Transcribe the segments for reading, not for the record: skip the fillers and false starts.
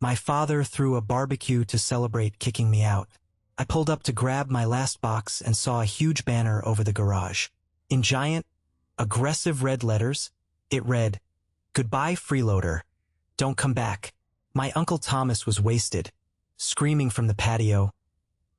My father threw a barbecue to celebrate kicking me out. I pulled up to grab my last box and saw a huge banner over the garage. In giant, aggressive red letters, it read, "Goodbye, freeloader. Don't come back." My Uncle Thomas was wasted, screaming from the patio,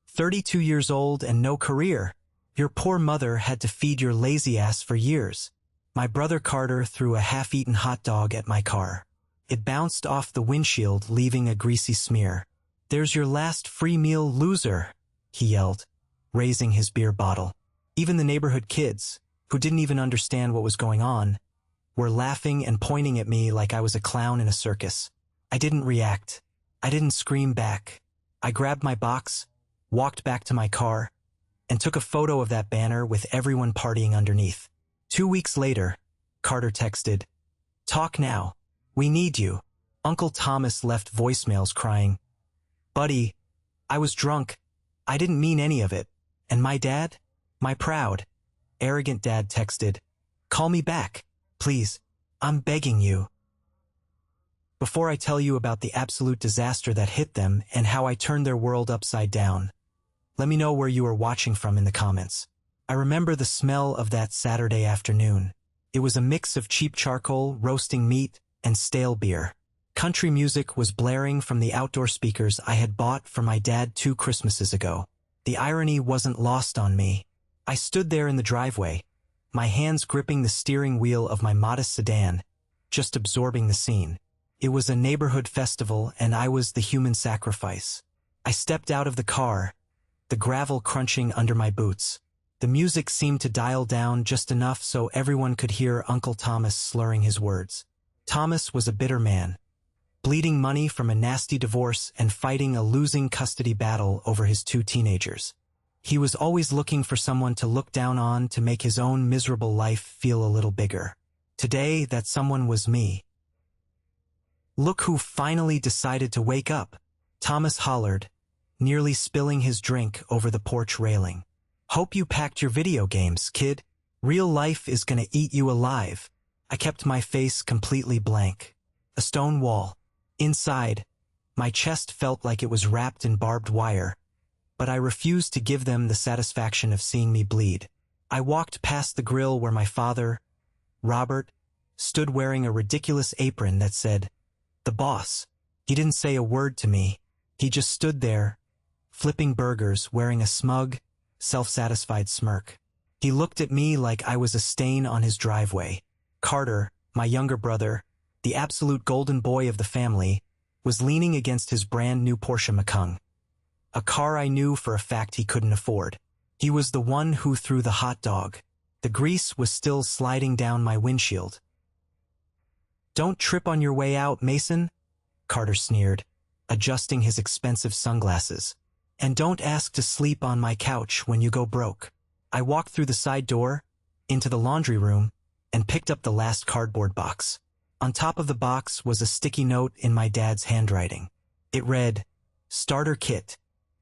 32 years old and no career. Your poor mother had to feed your lazy ass for years. My brother Carter threw a half-eaten hot dog at my car. It bounced off the windshield, leaving a greasy smear. "There's your last free meal, loser," he yelled, raising his beer bottle. Even the neighborhood kids, who didn't even understand what was going on, were laughing and pointing at me like I was a clown in a circus. I didn't react. I didn't scream back. I grabbed my box, walked back to my car, and took a photo of that banner with everyone partying underneath. 2 weeks later, Carter texted, "Talk now. We need you." Uncle Thomas left voicemails crying, "Buddy, I was drunk. I didn't mean any of it." And my dad, my proud, arrogant dad texted, "Call me back, please. I'm begging you." Before I tell you about the absolute disaster that hit them and how I turned their world upside down, let me know where you are watching from in the comments. I remember the smell of that Saturday afternoon. It was a mix of cheap charcoal, roasting meat, and stale beer. Country music was blaring from the outdoor speakers I had bought for my dad 2 Christmases ago. The irony wasn't lost on me. I stood there in the driveway, my hands gripping the steering wheel of my modest sedan, just absorbing the scene. It was a neighborhood festival, and I was the human sacrifice. I stepped out of the car, the gravel crunching under my boots. The music seemed to dial down just enough so everyone could hear Uncle Thomas slurring his words. Thomas was a bitter man, bleeding money from a nasty divorce and fighting a losing custody battle over his 2 teenagers. He was always looking for someone to look down on to make his own miserable life feel a little bigger. Today, that someone was me. "Look who finally decided to wake up," Thomas hollered, nearly spilling his drink over the porch railing. "Hope you packed your video games, kid. Real life is gonna eat you alive." I kept my face completely blank. A stone wall. Inside, my chest felt like it was wrapped in barbed wire, but I refused to give them the satisfaction of seeing me bleed. I walked past the grill where my father, Robert, stood wearing a ridiculous apron that said, "The Boss." He didn't say a word to me. He just stood there, flipping burgers, wearing a smug, self-satisfied smirk. He looked at me like I was a stain on his driveway. Carter, my younger brother, the absolute golden boy of the family, was leaning against his brand new Porsche Macan, a car I knew for a fact he couldn't afford. He was the one who threw the hot dog. The grease was still sliding down my windshield. "Don't trip on your way out, Mason," Carter sneered, adjusting his expensive sunglasses. "And don't ask to sleep on my couch when you go broke." I walked through the side door, into the laundry room, and picked up the last cardboard box. On top of the box was a sticky note in my dad's handwriting. It read, "Starter Kit."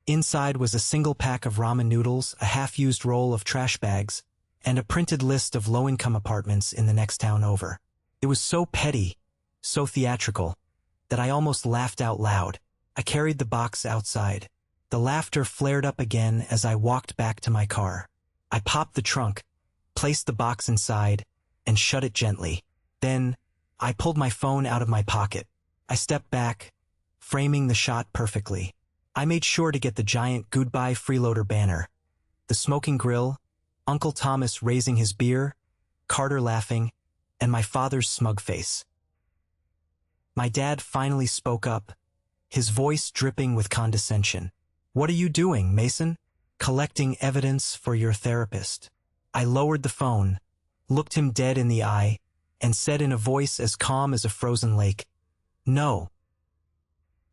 Inside was a single pack of ramen noodles, a half-used roll of trash bags, and a printed list of low-income apartments in the next town over. It was so petty, so theatrical, that I almost laughed out loud. I carried the box outside. The laughter flared up again as I walked back to my car. I popped the trunk, placed the box inside, and shut it gently. Then, I pulled my phone out of my pocket. I stepped back, framing the shot perfectly. I made sure to get the giant "Goodbye Freeloader" banner, the smoking grill, Uncle Thomas raising his beer, Carter laughing, and my father's smug face. My dad finally spoke up, his voice dripping with condescension. "What are you doing, Mason?" "Collecting evidence for your therapist." I lowered the phone, looked him dead in the eye, and said in a voice as calm as a frozen lake, "No."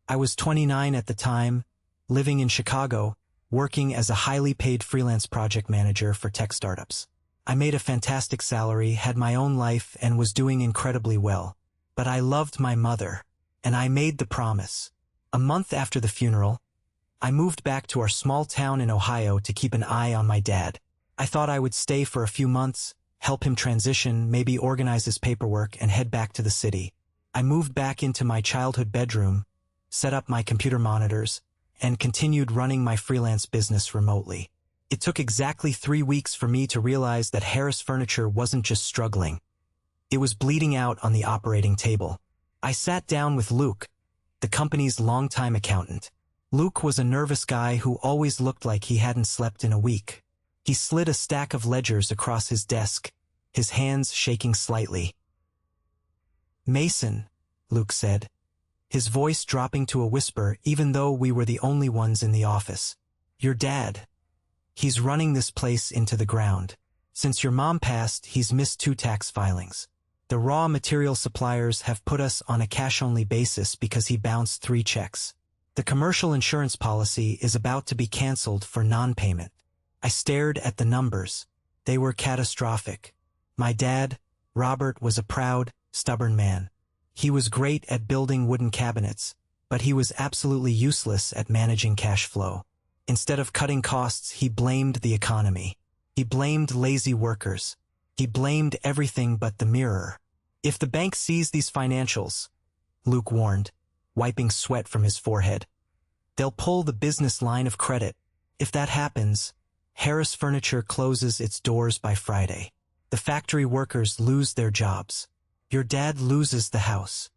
I was 29 at the time, living in Chicago, working as a highly paid freelance project manager for tech startups. I made a fantastic salary, had my own life, and was doing incredibly well. But I loved my mother, and I made the promise. A month after the funeral, I moved back to our small town in Ohio to keep an eye on my dad. I thought I would stay for a few months, help him transition, maybe organize his paperwork, and head back to the city. I moved back into my childhood bedroom, set up my computer monitors, and continued running my freelance business remotely. It took exactly 3 weeks for me to realize that Harris Furniture wasn't just struggling. It was bleeding out on the operating table. I sat down with Luke, the company's longtime accountant. Luke was a nervous guy who always looked like he hadn't slept in a week. He slid a stack of ledgers across his desk, his hands shaking slightly. "Mason," Luke said, his voice dropping to a whisper even though we were the only ones in the office. "Your dad. He's running this place into the ground. Since your mom passed, he's missed 2 tax filings. The raw material suppliers have put us on a cash-only basis because he bounced 3 checks. The commercial insurance policy is about to be canceled for non-payment." I stared at the numbers. They were catastrophic. My dad, Robert, was a proud, stubborn man. He was great at building wooden cabinets, but he was absolutely useless at managing cash flow. Instead of cutting costs, he blamed the economy. He blamed lazy workers. He blamed everything but the mirror. "If the bank sees these financials," Luke warned, wiping sweat from his forehead, "they'll pull the business line of credit. If that happens, Harris Furniture closes its doors by Friday. The factory workers lose their jobs. Your dad loses the house."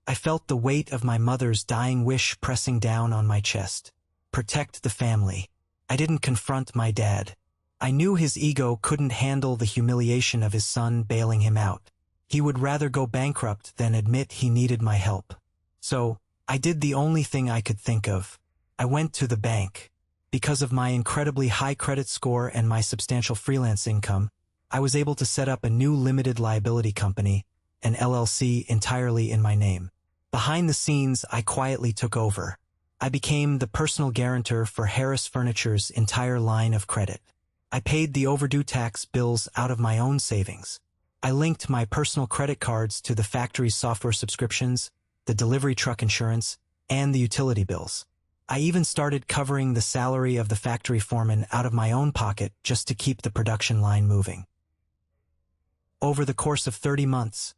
I felt the weight of my mother's dying wish pressing down on my chest. Protect the family. I didn't confront my dad. I knew his ego couldn't handle the humiliation of his son bailing him out. He would rather go bankrupt than admit he needed my help. So, I did the only thing I could think of. I went to the bank. Because of my incredibly high credit score and my substantial freelance income, I was able to set up a new limited liability company, an LLC entirely in my name. Behind the scenes, I quietly took over. I became the personal guarantor for Harris Furniture's entire line of credit. I paid the overdue tax bills out of my own savings. I linked my personal credit cards to the factory's software subscriptions, the delivery truck insurance, and the utility bills. I even started covering the salary of the factory foreman out of my own pocket just to keep the production line moving. Over the course of 30 months,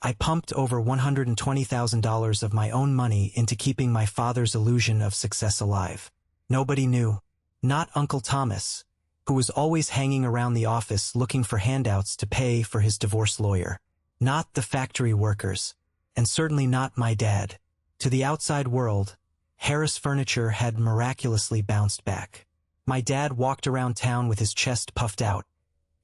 I pumped over $120,000 of my own money into keeping my father's illusion of success alive. Nobody knew. Not Uncle Thomas, who was always hanging around the office looking for handouts to pay for his divorce lawyer. Not the factory workers, and certainly not my dad. To the outside world, Harris Furniture had miraculously bounced back. My dad walked around town with his chest puffed out,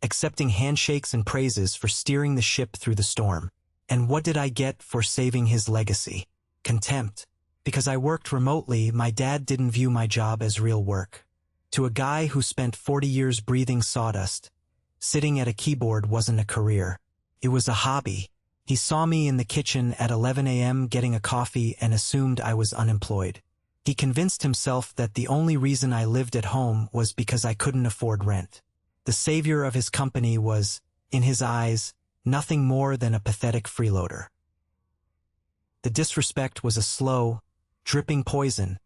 accepting handshakes and praises for steering the ship through the storm. And what did I get for saving his legacy? Contempt. Because I worked remotely, my dad didn't view my job as real work. To a guy who spent 40 years breathing sawdust, sitting at a keyboard wasn't a career. It was a hobby. He saw me in the kitchen at 11 a.m. getting a coffee and assumed I was unemployed. He convinced himself that the only reason I lived at home was because I couldn't afford rent. The savior of his company was, in his eyes, nothing more than a pathetic freeloader. The disrespect was a slow, dripping poison,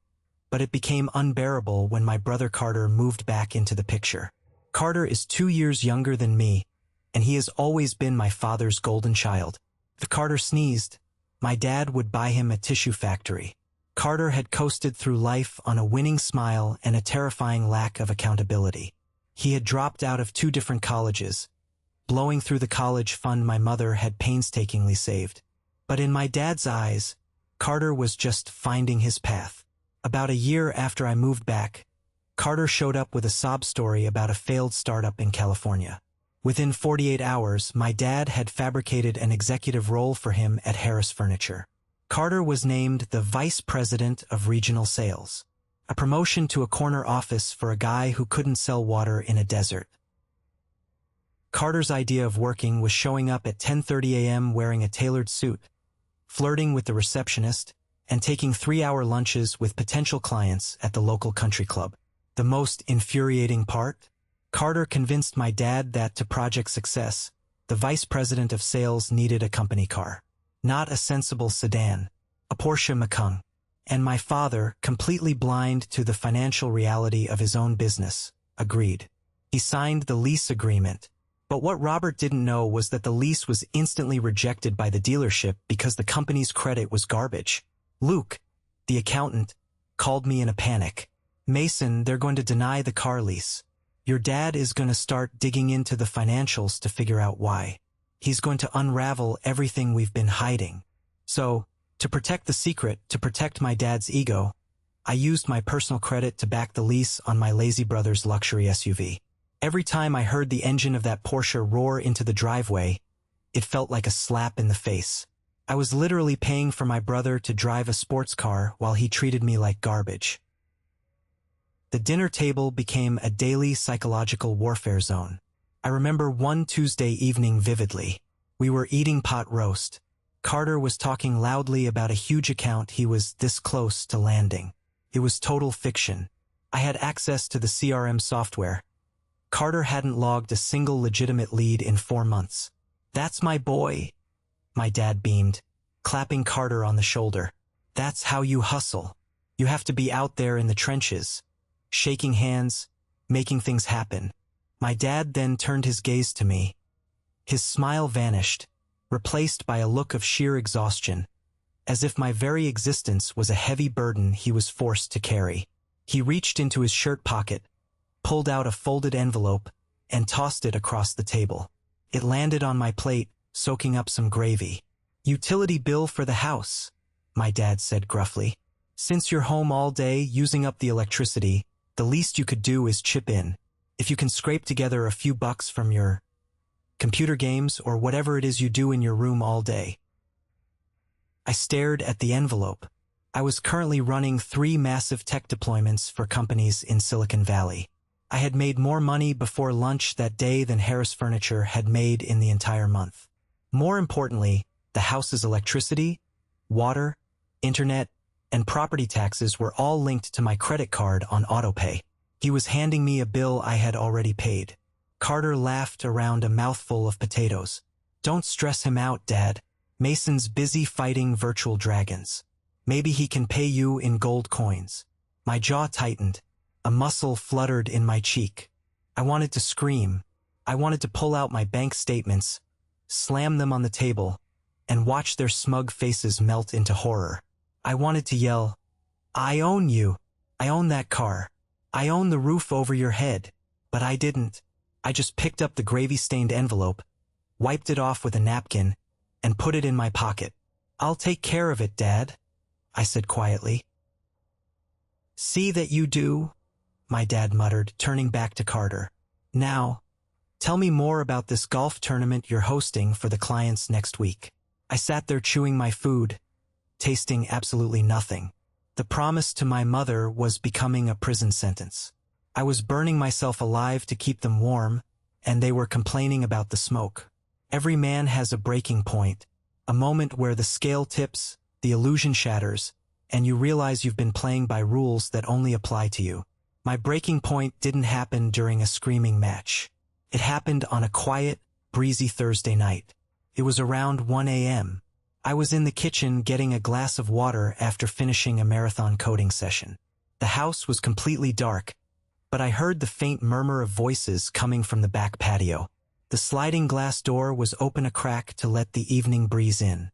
but it became unbearable when my brother Carter moved back into the picture. Carter is 2 years younger than me, and he has always been my father's golden child. If Carter sneezed, my dad would buy him a tissue factory. Carter had coasted through life on a winning smile and a terrifying lack of accountability. He had dropped out of 2 different colleges, blowing through the college fund my mother had painstakingly saved. But in my dad's eyes, Carter was just finding his path. About a year after I moved back, Carter showed up with a sob story about a failed startup in California. Within 48 hours, my dad had fabricated an executive role for him at Harris Furniture. Carter was named the Vice President of Regional Sales, a promotion to a corner office for a guy who couldn't sell water in a desert. Carter's idea of working was showing up at 10:30 a.m. wearing a tailored suit, flirting with the receptionist, and taking 3-hour lunches with potential clients at the local country club. The most infuriating part? Carter convinced my dad that to project success, the vice president of sales needed a company car. Not a sensible sedan, a Porsche Macan. And my father, completely blind to the financial reality of his own business, agreed. He signed the lease agreement. But what Robert didn't know was that the lease was instantly rejected by the dealership because the company's credit was garbage. Luke, the accountant, called me in a panic. Mason, they're going to deny the car lease. Your dad is going to start digging into the financials to figure out why. He's going to unravel everything we've been hiding. So, to protect the secret, to protect my dad's ego, I used my personal credit to back the lease on my lazy brother's luxury SUV. Every time I heard the engine of that Porsche roar into the driveway, it felt like a slap in the face. I was literally paying for my brother to drive a sports car while he treated me like garbage. The dinner table became a daily psychological warfare zone. I remember one Tuesday evening vividly. We were eating pot roast. Carter was talking loudly about a huge account he was this close to landing. It was total fiction. I had access to the CRM software. Carter hadn't logged a single legitimate lead in 4 months. That's my boy, my dad beamed, clapping Carter on the shoulder. That's how you hustle. You have to be out there in the trenches, shaking hands, making things happen. My dad then turned his gaze to me. His smile vanished, replaced by a look of sheer exhaustion, as if my very existence was a heavy burden he was forced to carry. He reached into his shirt pocket, pulled out a folded envelope, and tossed it across the table. It landed on my plate, soaking up some gravy. Utility bill for the house, my dad said gruffly. Since you're home all day using up the electricity, the least you could do is chip in. If you can scrape together a few bucks from your computer games or whatever it is you do in your room all day. I stared at the envelope. I was currently running 3 massive tech deployments for companies in Silicon Valley. I had made more money before lunch that day than Harris Furniture had made in the entire month. More importantly, the house's electricity, water, internet, and property taxes were all linked to my credit card on autopay. He was handing me a bill I had already paid. Carter laughed around a mouthful of potatoes. Don't stress him out, Dad. Mason's busy fighting virtual dragons. Maybe he can pay you in gold coins. My jaw tightened. A muscle fluttered in my cheek. I wanted to scream. I wanted to pull out my bank statements, slam them on the table, and watch their smug faces melt into horror. I wanted to yell, I own you. I own that car. I own the roof over your head. But I didn't. I just picked up the gravy-stained envelope, wiped it off with a napkin, and put it in my pocket. I'll take care of it, Dad, I said quietly. See that you do, my dad muttered, turning back to Carter. Now, tell me more about this golf tournament you're hosting for the clients next week. I sat there chewing my food, tasting absolutely nothing. The promise to my mother was becoming a prison sentence. I was burning myself alive to keep them warm, and they were complaining about the smoke. Every man has a breaking point, a moment where the scale tips, the illusion shatters, and you realize you've been playing by rules that only apply to you. My breaking point didn't happen during a screaming match. It happened on a quiet, breezy Thursday night. It was around 1 a.m. I was in the kitchen getting a glass of water after finishing a marathon coding session. The house was completely dark, but I heard the faint murmur of voices coming from the back patio. The sliding glass door was open a crack to let the evening breeze in.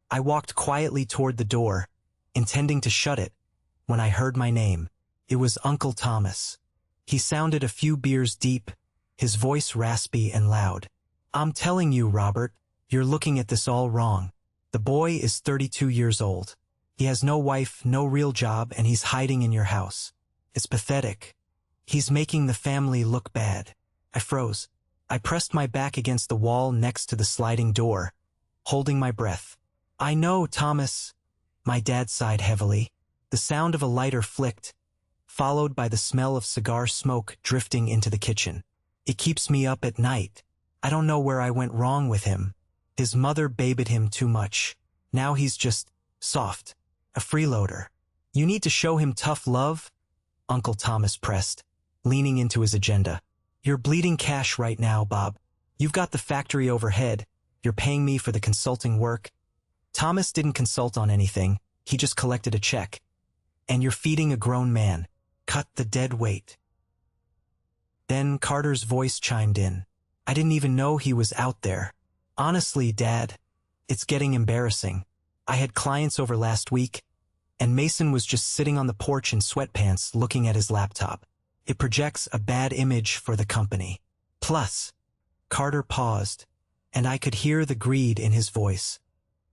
I walked quietly toward the door, intending to shut it, when I heard my name. It was Uncle Thomas. He sounded a few beers deep, his voice raspy and loud. I'm telling you, Robert, you're looking at this all wrong. The boy is 32 years old. He has no wife, no real job, and he's hiding in your house. It's pathetic. He's making the family look bad. I froze. I pressed my back against the wall next to the sliding door, holding my breath. I know, Thomas. My dad sighed heavily. The sound of a lighter flicked, followed by the smell of cigar smoke drifting into the kitchen. It keeps me up at night. I don't know where I went wrong with him. His mother babied him too much. Now he's just soft, a freeloader. You need to show him tough love, Uncle Thomas pressed, leaning into his agenda. You're bleeding cash right now, Bob. You've got the factory overhead. You're paying me for the consulting work. Thomas didn't consult on anything. He just collected a check. And you're feeding a grown man. Cut the dead weight. Then Carter's voice chimed in. I didn't even know he was out there. Honestly, Dad, it's getting embarrassing. I had clients over last week, and Mason was just sitting on the porch in sweatpants looking at his laptop. It projects a bad image for the company. Plus, Carter paused, and I could hear the greed in his voice.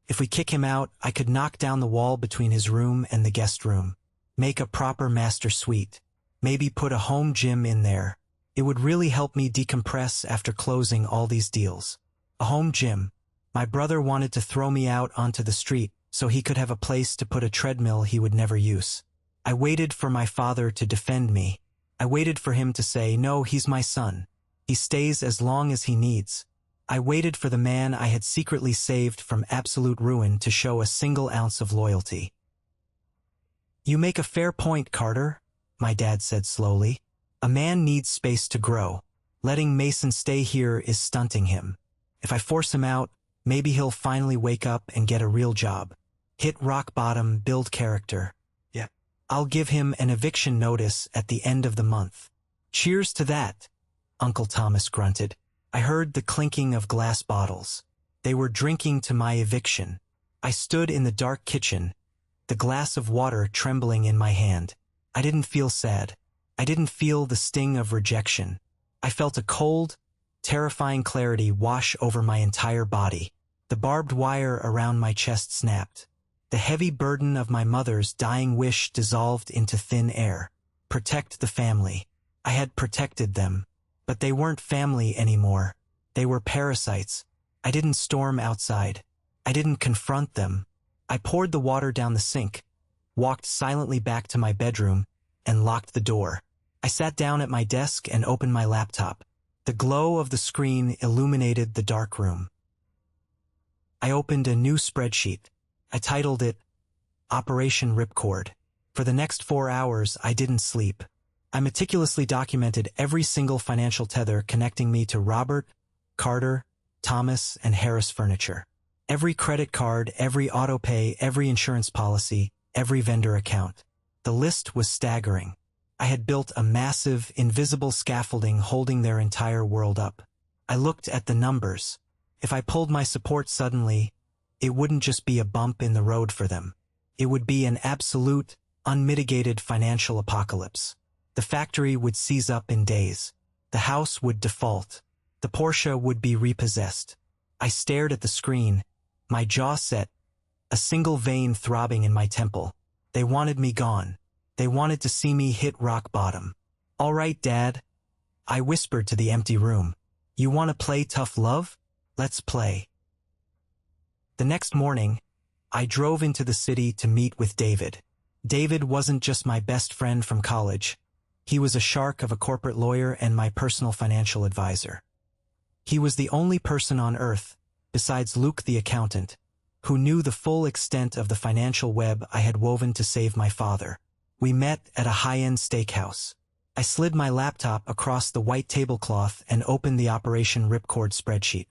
If we kick him out, I could knock down the wall between his room and the guest room. Make a proper master suite. Maybe put a home gym in there. It would really help me decompress after closing all these deals. A home gym. My brother wanted to throw me out onto the street so he could have a place to put a treadmill he would never use. I waited for my father to defend me. I waited for him to say, no, he's my son. He stays as long as he needs. I waited for the man I had secretly saved from absolute ruin to show a single ounce of loyalty. You make a fair point, Carter, my dad said slowly. A man needs space to grow. Letting Mason stay here is stunting him. If I force him out, maybe he'll finally wake up and get a real job. Hit rock bottom, build character. Yeah. I'll give him an eviction notice at the end of the month. Cheers to that, Uncle Thomas grunted. I heard the clinking of glass bottles. They were drinking to my eviction. I stood in the dark kitchen, the glass of water trembling in my hand. I didn't feel sad. I didn't feel the sting of rejection. I felt a cold, terrifying clarity wash over my entire body. The barbed wire around my chest snapped. The heavy burden of my mother's dying wish dissolved into thin air. Protect the family. I had protected them. But they weren't family anymore. They were parasites. I didn't storm outside. I didn't confront them. I poured the water down the sink, walked silently back to my bedroom, and locked the door. I sat down at my desk and opened my laptop. The glow of the screen illuminated the dark room. I opened a new spreadsheet. I titled it Operation Ripcord. For the next 4 hours, I didn't sleep. I meticulously documented every single financial tether connecting me to Robert, Carter, Thomas, and Harris Furniture. Every credit card, every auto pay, every insurance policy, every vendor account. The list was staggering. I had built a massive, invisible scaffolding holding their entire world up. I looked at the numbers. If I pulled my support suddenly, it wouldn't just be a bump in the road for them. It would be an absolute, unmitigated financial apocalypse. The factory would seize up in days. The house would default. The Porsche would be repossessed. I stared at the screen, my jaw set, a single vein throbbing in my temple. They wanted me gone. They wanted to see me hit rock bottom. All right, Dad, I whispered to the empty room. You want to play tough love? Let's play. The next morning, I drove into the city to meet with David. David wasn't just my best friend from college. He was a shark of a corporate lawyer and my personal financial advisor. He was the only person on earth, besides Luke the accountant, who knew the full extent of the financial web I had woven to save my father. We met at a high-end steakhouse. I slid my laptop across the white tablecloth and opened the Operation Ripcord spreadsheet.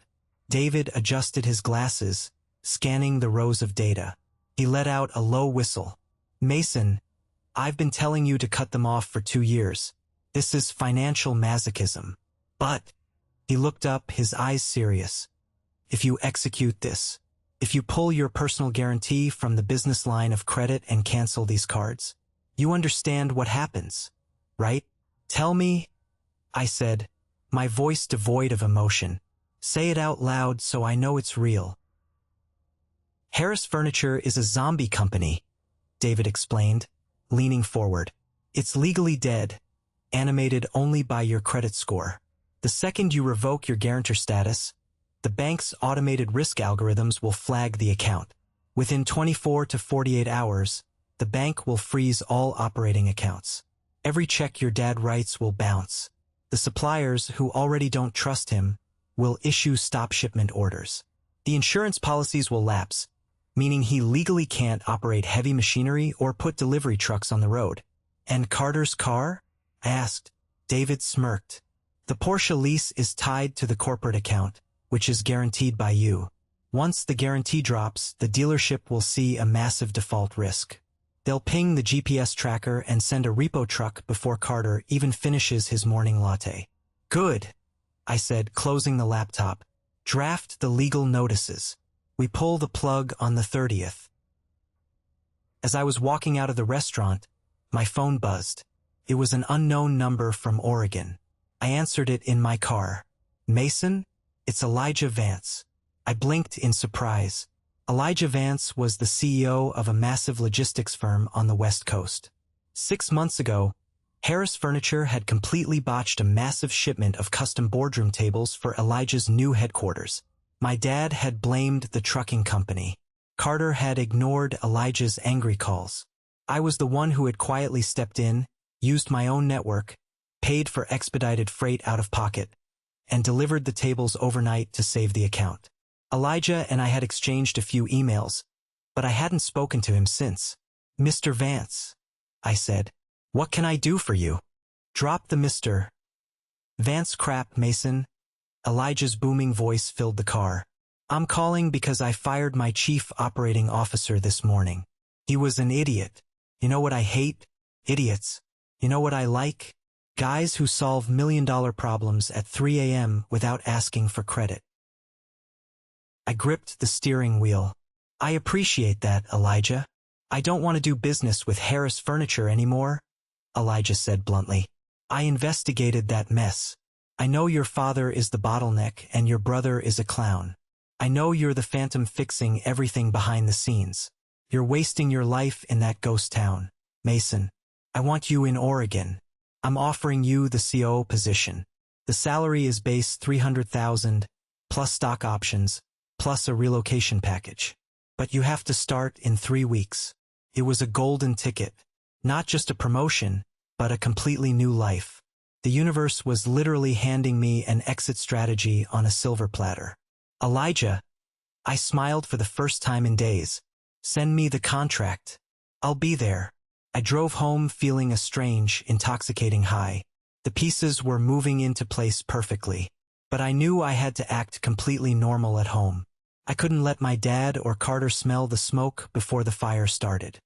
David adjusted his glasses, scanning the rows of data. He let out a low whistle. Mason, I've been telling you to cut them off for 2 years. This is financial masochism. But, he looked up, his eyes serious. If you execute this, if you pull your personal guarantee from the business line of credit and cancel these cards, you understand what happens, right? Tell me, I said, my voice devoid of emotion. Say it out loud so I know it's real. Harris Furniture is a zombie company, David explained, leaning forward. It's legally dead, animated only by your credit score. The second you revoke your guarantor status, the bank's automated risk algorithms will flag the account. Within 24 to 48 hours, the bank will freeze all operating accounts. Every check your dad writes will bounce. The suppliers, who already don't trust him, will issue stop shipment orders. The insurance policies will lapse, meaning he legally can't operate heavy machinery or put delivery trucks on the road. And Carter's car? I asked. David smirked. The Porsche lease is tied to the corporate account, which is guaranteed by you. Once the guarantee drops, the dealership will see a massive default risk. They'll ping the GPS tracker and send a repo truck before Carter even finishes his morning latte. Good, I said, closing the laptop. Draft the legal notices. We pull the plug on the 30th. As I was walking out of the restaurant, my phone buzzed. It was an unknown number from Oregon. I answered it in my car. Mason? It's Elijah Vance. I blinked in surprise. Elijah Vance was the CEO of a massive logistics firm on the West Coast. 6 months ago, Harris Furniture had completely botched a massive shipment of custom boardroom tables for Elijah's new headquarters. My dad had blamed the trucking company. Carter had ignored Elijah's angry calls. I was the one who had quietly stepped in, used my own network, paid for expedited freight out of pocket, and delivered the tables overnight to save the account. Elijah and I had exchanged a few emails, but I hadn't spoken to him since. "Mr. Vance," I said, "what can I do for you?" "Drop the Mr. Vance crap, Mason." Elijah's booming voice filled the car. "I'm calling because I fired my chief operating officer this morning. He was an idiot. You know what I hate? Idiots. You know what I like? Guys who solve million-dollar problems at 3 a.m. without asking for credit." I gripped the steering wheel. "I appreciate that, Elijah. I don't want to do business with Harris Furniture anymore," Elijah said bluntly. "I investigated that mess. I know your father is the bottleneck and your brother is a clown. I know you're the phantom fixing everything behind the scenes. You're wasting your life in that ghost town. Mason, I want you in Oregon. I'm offering you the COO position. The salary is base $300,000, plus stock options, plus a relocation package. But you have to start in 3 weeks." It was a golden ticket. Not just a promotion, but a completely new life. The universe was literally handing me an exit strategy on a silver platter. "Elijah," I smiled for the first time in days. "Send me the contract. I'll be there." I drove home feeling a strange, intoxicating high. The pieces were moving into place perfectly. But I knew I had to act completely normal at home. I couldn't let my dad or Carter smell the smoke before the fire started.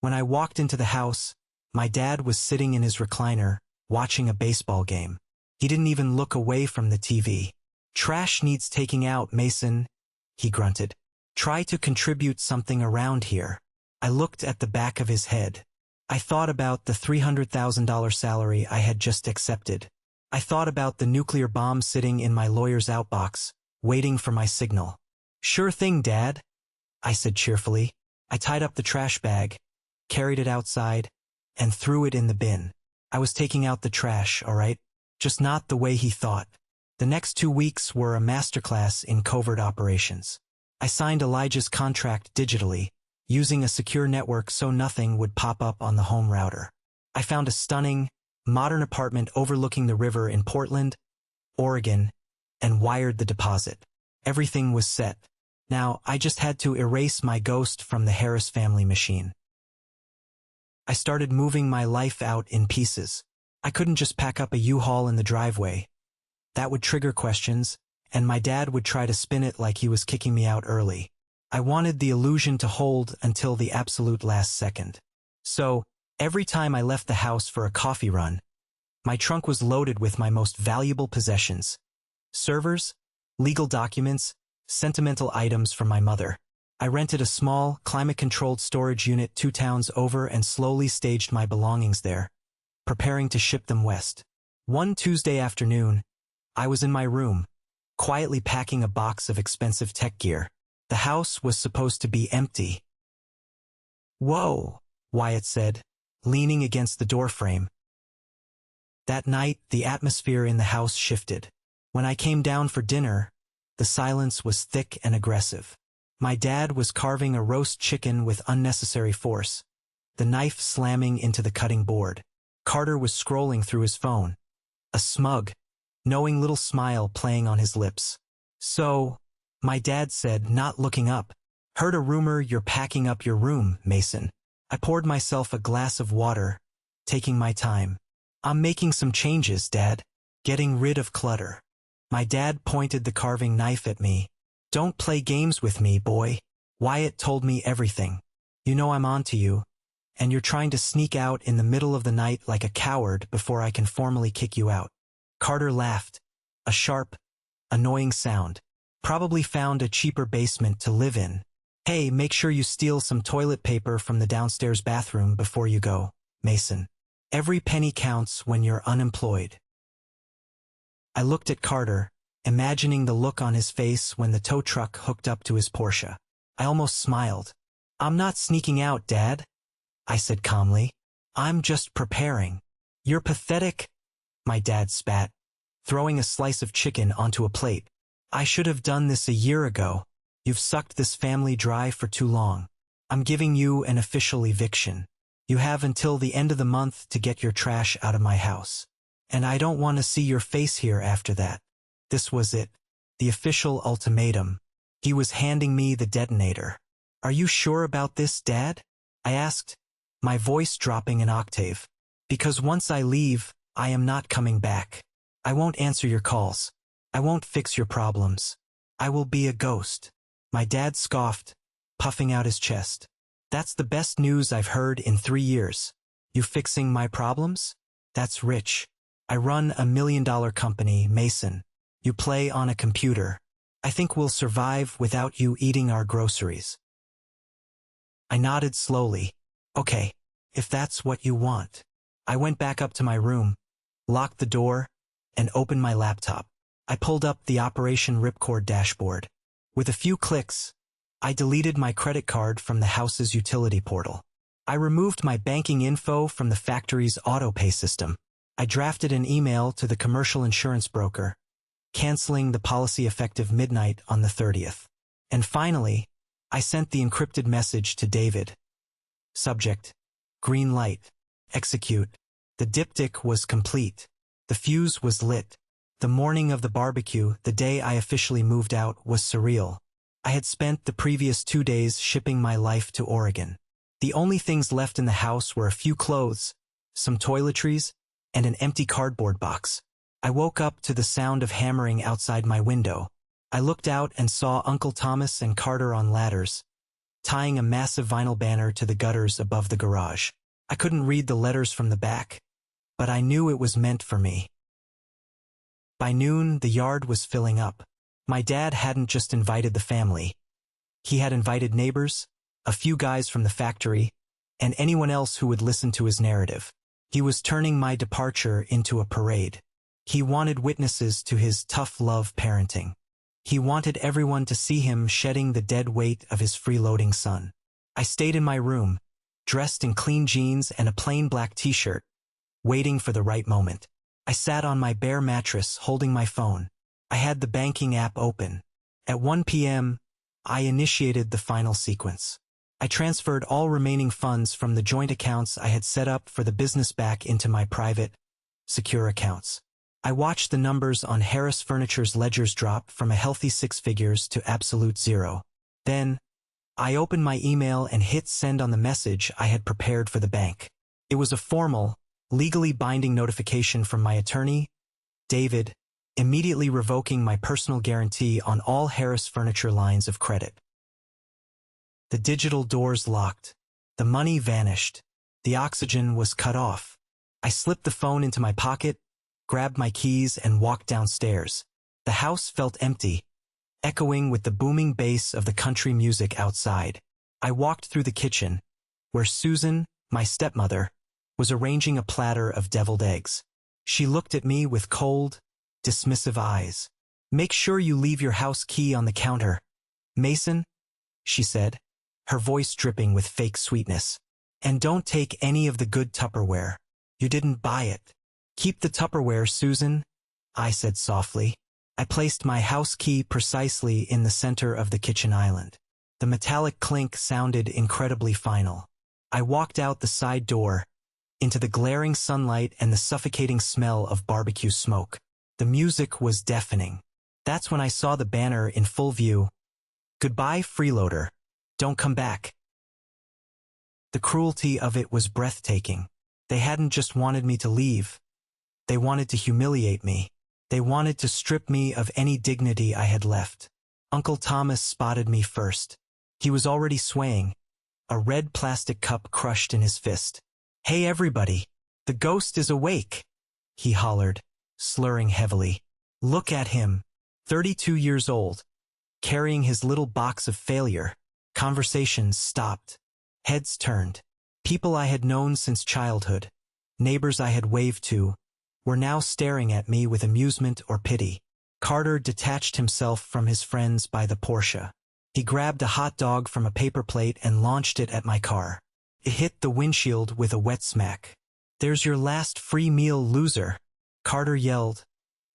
When I walked into the house, my dad was sitting in his recliner, watching a baseball game. He didn't even look away from the TV. "Trash needs taking out, Mason," he grunted. "Try to contribute something around here." I looked at the back of his head. I thought about the $300,000 salary I had just accepted. I thought about the nuclear bomb sitting in my lawyer's outbox, waiting for my signal. "Sure thing, Dad," I said cheerfully. I tied up the trash bag, carried it outside, and threw it in the bin. I was taking out the trash, all right? Just not the way he thought. The next 2 weeks were a masterclass in covert operations. I signed Elijah's contract digitally, using a secure network so nothing would pop up on the home router. I found a stunning, modern apartment overlooking the river in Portland, Oregon, and wired the deposit. Everything was set. Now, I just had to erase my ghost from the Harris family machine. I started moving my life out in pieces. I couldn't just pack up a U-Haul in the driveway. That would trigger questions, and my dad would try to spin it like he was kicking me out early. I wanted the illusion to hold until the absolute last second. So, every time I left the house for a coffee run, my trunk was loaded with my most valuable possessions. Servers, legal documents, sentimental items from my mother. I rented a small, climate-controlled storage unit 2 towns over and slowly staged my belongings there, preparing to ship them west. One Tuesday afternoon, I was in my room, quietly packing a box of expensive tech gear. The house was supposed to be empty. "Whoa," Wyatt said, leaning against the doorframe. That night, the atmosphere in the house shifted. When I came down for dinner, the silence was thick and aggressive. My dad was carving a roast chicken with unnecessary force, the knife slamming into the cutting board. Carter was scrolling through his phone, a smug, knowing little smile playing on his lips. "So," my dad said, not looking up, "heard a rumor you're packing up your room, Mason." I poured myself a glass of water, taking my time. "I'm making some changes, Dad. Getting rid of clutter." My dad pointed the carving knife at me. "Don't play games with me, boy. Wyatt told me everything. You know I'm on to you, and you're trying to sneak out in the middle of the night like a coward before I can formally kick you out." Carter laughed, a sharp, annoying sound. "Probably found a cheaper basement to live in." Hey, make sure you steal some toilet paper from the downstairs bathroom before you go, Mason. Every penny counts when you're unemployed. I looked at Carter, imagining the look on his face when the tow truck hooked up to his Porsche. I almost smiled. I'm not sneaking out, Dad, I said calmly. I'm just preparing. You're pathetic, my dad spat, throwing a slice of chicken onto a plate. I should have done this a year ago. You've sucked this family dry for too long. I'm giving you an official eviction. You have until the end of the month to get your trash out of my house. And I don't want to see your face here after that. This was it. The official ultimatum. He was handing me the detonator. Are you sure about this, Dad? I asked, my voice dropping an octave. Because once I leave, I am not coming back. I won't answer your calls. I won't fix your problems. I will be a ghost. My dad scoffed, puffing out his chest. That's the best news I've heard in 3 years. You fixing my problems? That's rich. I run $1 million company, Mason. You play on a computer. I think we'll survive without you eating our groceries. I nodded slowly. Okay, if that's what you want. I went back up to my room, locked the door, and opened my laptop. I pulled up the Operation Ripcord dashboard. With a few clicks, I deleted my credit card from the house's utility portal. I removed my banking info from the factory's auto-pay system. I drafted an email to the commercial insurance broker, canceling the policy effective midnight on the 30th. And finally, I sent the encrypted message to David. Subject: green light. Execute. The diptych was complete. The fuse was lit. The morning of the barbecue, the day I officially moved out, was surreal. I had spent the previous 2 days shipping my life to Oregon. The only things left in the house were a few clothes, some toiletries, and an empty cardboard box. I woke up to the sound of hammering outside my window. I looked out and saw Uncle Thomas and Carter on ladders, tying a massive vinyl banner to the gutters above the garage. I couldn't read the letters from the back, but I knew it was meant for me. By noon, the yard was filling up. My dad hadn't just invited the family. He had invited neighbors, a few guys from the factory, and anyone else who would listen to his narrative. He was turning my departure into a parade. He wanted witnesses to his tough love parenting. He wanted everyone to see him shedding the dead weight of his freeloading son. I stayed in my room, dressed in clean jeans and a plain black t-shirt, waiting for the right moment. I sat on my bare mattress holding my phone. I had the banking app open. At 1 p.m., I initiated the final sequence. I transferred all remaining funds from the joint accounts I had set up for the business back into my private, secure accounts. I watched the numbers on Harris Furniture's ledgers drop from a healthy 6 figures to absolute 0. Then, I opened my email and hit send on the message I had prepared for the bank. It was a formal, legally binding notification from my attorney, David, immediately revoking my personal guarantee on all Harris Furniture lines of credit. The digital doors locked. The money vanished. The oxygen was cut off. I slipped the phone into my pocket, grabbed my keys, and walked downstairs. The house felt empty, echoing with the booming bass of the country music outside. I walked through the kitchen, where Susan, my stepmother, was arranging a platter of deviled eggs. She looked at me with cold, dismissive eyes. "Make sure you leave your house key on the counter, Mason," she said, her voice dripping with fake sweetness. "And don't take any of the good Tupperware. You didn't buy it." "Keep the Tupperware, Susan," I said softly. I placed my house key precisely in the center of the kitchen island. The metallic clink sounded incredibly final. I walked out the side door, into the glaring sunlight and the suffocating smell of barbecue smoke. The music was deafening. That's when I saw the banner in full view. "Goodbye, freeloader. Don't come back." The cruelty of it was breathtaking. They hadn't just wanted me to leave. They wanted to humiliate me. They wanted to strip me of any dignity I had left. Uncle Thomas spotted me first. He was already swaying, a red plastic cup crushed in his fist. "Hey everybody, the ghost is awake," he hollered, slurring heavily. "Look at him, 32 years old, carrying his little box of failure. Conversations stopped. Heads turned. People I had known since childhood, neighbors I had waved to, were now staring at me with amusement or pity. Carter detached himself from his friends by the Porsche. He grabbed a hot dog from a paper plate and launched it at my car. It hit the windshield with a wet smack. "There's your last free meal, loser," Carter yelled,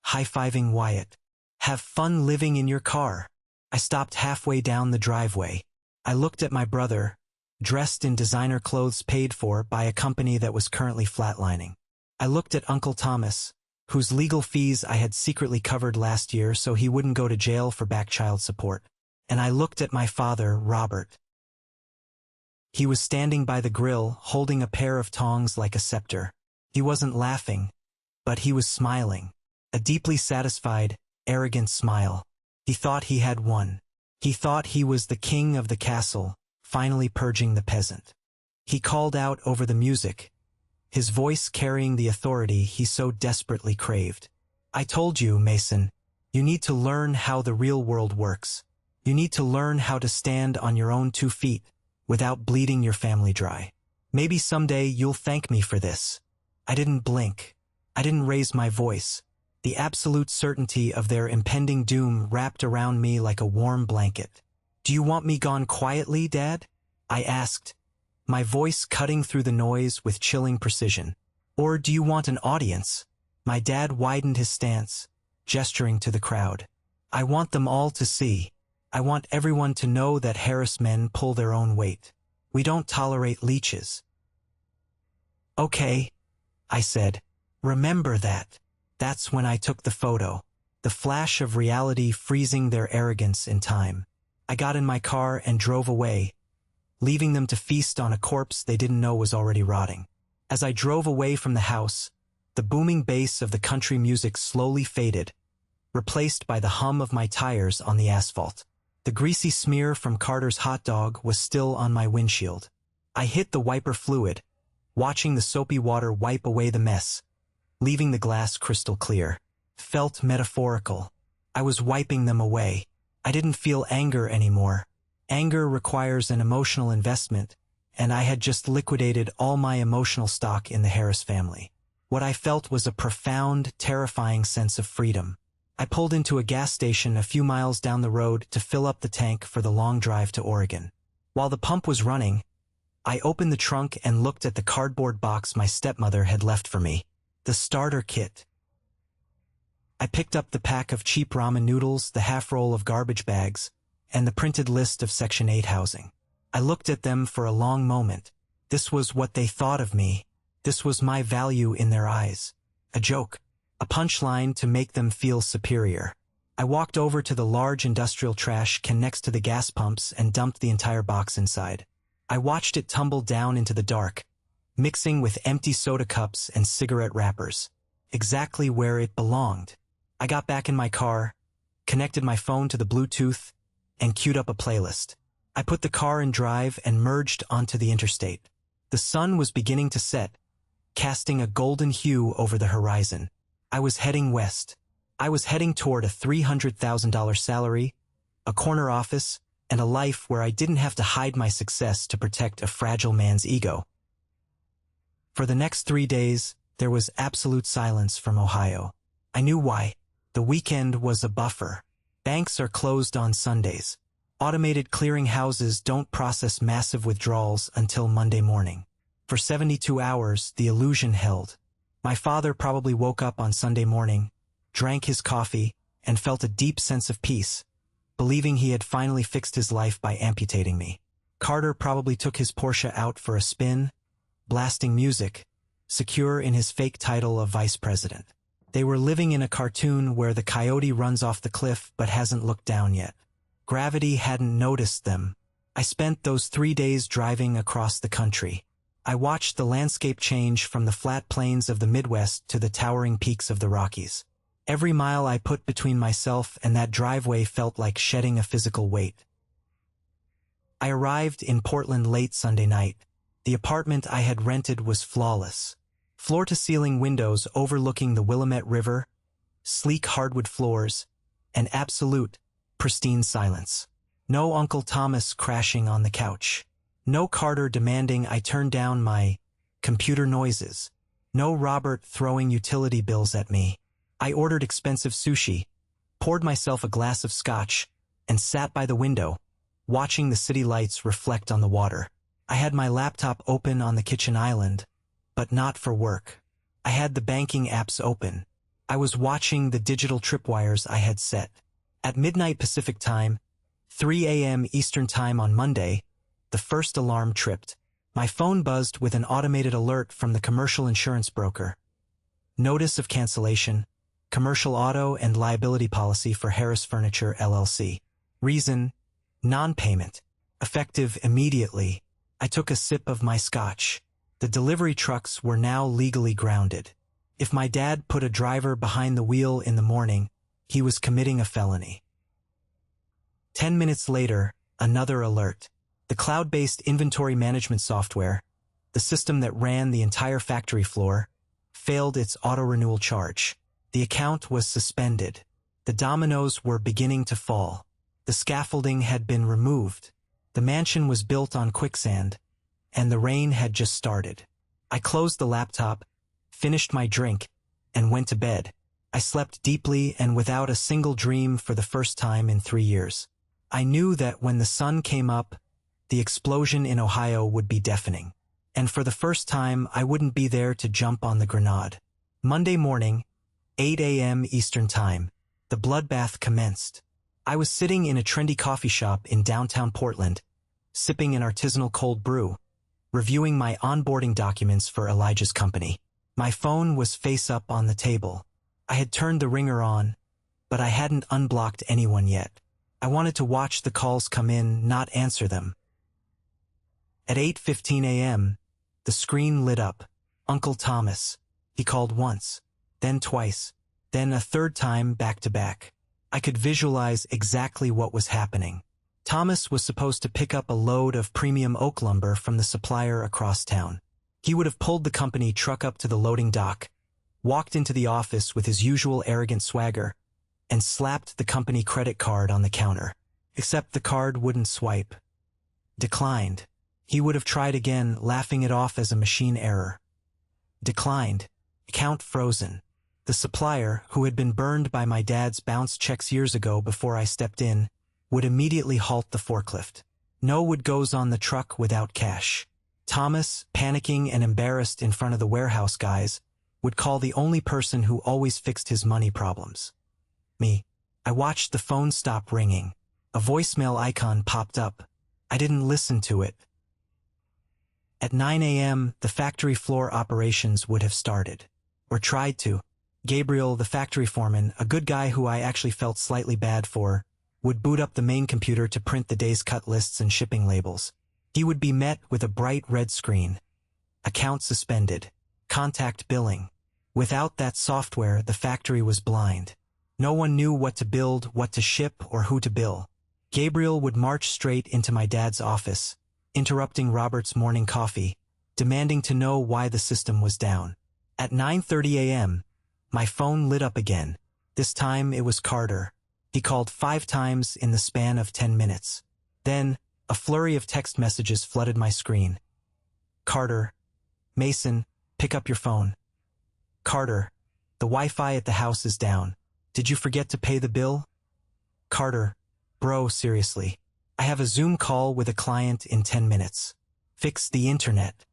high-fiving Wyatt. "Have fun living in your car." I stopped halfway down the driveway. I looked at my brother, dressed in designer clothes paid for by a company that was currently flatlining. I looked at Uncle Thomas, whose legal fees I had secretly covered last year so he wouldn't go to jail for back child support. And I looked at my father, Robert. He was standing by the grill, holding a pair of tongs like a scepter. He wasn't laughing, but he was smiling. A deeply satisfied, arrogant smile. He thought he had won. He thought he was the king of the castle, finally purging the peasant. He called out over the music, his voice carrying the authority he so desperately craved. "I told you, Mason, you need to learn how the real world works. You need to learn how to stand on your own 2 feet, without bleeding your family dry. Maybe someday you'll thank me for this." I didn't blink. I didn't raise my voice. The absolute certainty of their impending doom wrapped around me like a warm blanket. "Do you want me gone quietly, Dad?" I asked, my voice cutting through the noise with chilling precision. "Or do you want an audience?" My dad widened his stance, gesturing to the crowd. "I want them all to see. I want everyone to know that Harris men pull their own weight. We don't tolerate leeches." "Okay," I said. "Remember that." That's when I took the photo, the flash of reality freezing their arrogance in time. I got in my car and drove away, leaving them to feast on a corpse they didn't know was already rotting. As I drove away from the house, the booming bass of the country music slowly faded, replaced by the hum of my tires on the asphalt. The greasy smear from Carter's hot dog was still on my windshield. I hit the wiper fluid, watching the soapy water wipe away the mess, leaving the glass crystal clear. Felt metaphorical. I was wiping them away. I didn't feel anger anymore. Anger requires an emotional investment, and I had just liquidated all my emotional stock in the Harris family. What I felt was a profound, terrifying sense of freedom. I pulled into a gas station a few miles down the road to fill up the tank for the long drive to Oregon. While the pump was running, I opened the trunk and looked at the cardboard box my stepmother had left for me. The starter kit. I picked up the pack of cheap ramen noodles, the half roll of garbage bags, and the printed list of Section 8 housing. I looked at them for a long moment. This was what they thought of me. This was my value in their eyes. A joke. A punchline to make them feel superior. I walked over to the large industrial trash can next to the gas pumps and dumped the entire box inside. I watched it tumble down into the dark, mixing with empty soda cups and cigarette wrappers, exactly where it belonged. I got back in my car, connected my phone to the Bluetooth, and queued up a playlist. I put the car in drive and merged onto the interstate. The sun was beginning to set, casting a golden hue over the horizon. I was heading west. I was heading toward a $300,000 salary, a corner office, and a life where I didn't have to hide my success to protect a fragile man's ego. For the next 3 days, there was absolute silence from Ohio. I knew why. The weekend was a buffer. Banks are closed on Sundays. Automated clearing houses don't process massive withdrawals until Monday morning. For 72 hours, the illusion held. My father probably woke up on Sunday morning, drank his coffee, and felt a deep sense of peace, believing he had finally fixed his life by amputating me. Carter probably took his Porsche out for a spin, blasting music, secure in his fake title of vice president. They were living in a cartoon where the coyote runs off the cliff but hasn't looked down yet. Gravity hadn't noticed them. I spent those 3 days driving across the country. I watched the landscape change from the flat plains of the Midwest to the towering peaks of the Rockies. Every mile I put between myself and that driveway felt like shedding a physical weight. I arrived in Portland late Sunday night. The apartment I had rented was flawless. Floor-to-ceiling windows overlooking the Willamette River, sleek hardwood floors, and absolute, pristine silence. No Uncle Thomas crashing on the couch. No Carter demanding I turn down my computer noises. No Robert throwing utility bills at me. I ordered expensive sushi, poured myself a glass of scotch, and sat by the window, watching the city lights reflect on the water. I had my laptop open on the kitchen island, but not for work. I had the banking apps open. I was watching the digital tripwires I had set. At midnight Pacific time, 3 a.m. Eastern time on Monday, the first alarm tripped. My phone buzzed with an automated alert from the commercial insurance broker. Notice of cancellation, commercial auto and liability policy for Harris Furniture LLC. Reason, non-payment. Effective immediately. I took a sip of my scotch. The delivery trucks were now legally grounded. If my dad put a driver behind the wheel in the morning, he was committing a felony. 10 minutes later, another alert. The cloud-based inventory management software, the system that ran the entire factory floor, failed its auto-renewal charge. The account was suspended. The dominoes were beginning to fall. The scaffolding had been removed. The mansion was built on quicksand, and the rain had just started. I closed the laptop, finished my drink, and went to bed. I slept deeply and without a single dream for the first time in 3 years. I knew that when the sun came up, the explosion in Ohio would be deafening. And for the first time, I wouldn't be there to jump on the grenade. Monday morning, 8 a.m. Eastern Time, the bloodbath commenced. I was sitting in a trendy coffee shop in downtown Portland, sipping an artisanal cold brew, reviewing my onboarding documents for Elijah's company. My phone was face up on the table. I had turned the ringer on, but I hadn't unblocked anyone yet. I wanted to watch the calls come in, not answer them. At 8:15 a.m., the screen lit up. Uncle Thomas. He called once, then twice, then a third time back to back. I could visualize exactly what was happening. Thomas was supposed to pick up a load of premium oak lumber from the supplier across town. He would have pulled the company truck up to the loading dock, walked into the office with his usual arrogant swagger, and slapped the company credit card on the counter. Except the card wouldn't swipe. Declined. He would have tried again, laughing it off as a machine error. Declined. Account frozen. The supplier, who had been burned by my dad's bounce checks years ago before I stepped in, would immediately halt the forklift. No would goes on the truck without cash. Thomas, panicking and embarrassed in front of the warehouse guys, would call the only person who always fixed his money problems. Me. I watched the phone stop ringing. A voicemail icon popped up. I didn't listen to it. At 9 a.m., the factory floor operations would have started. Or tried to. Gabriel, the factory foreman, a good guy who I actually felt slightly bad for, would boot up the main computer to print the day's cut lists and shipping labels. He would be met with a bright red screen. Account suspended. Contact billing. Without that software, the factory was blind. No one knew what to build, what to ship, or who to bill. Gabriel would march straight into my dad's office, interrupting Robert's morning coffee, demanding to know why the system was down. At 9:30 a.m., my phone lit up again. This time it was Carter. He called 5 times in the span of 10 minutes. Then, a flurry of text messages flooded my screen. Carter. Mason, pick up your phone. Carter. The Wi-Fi at the house is down. Did you forget to pay the bill? Carter. Bro, seriously. I have a Zoom call with a client in 10 minutes. Fix the internet.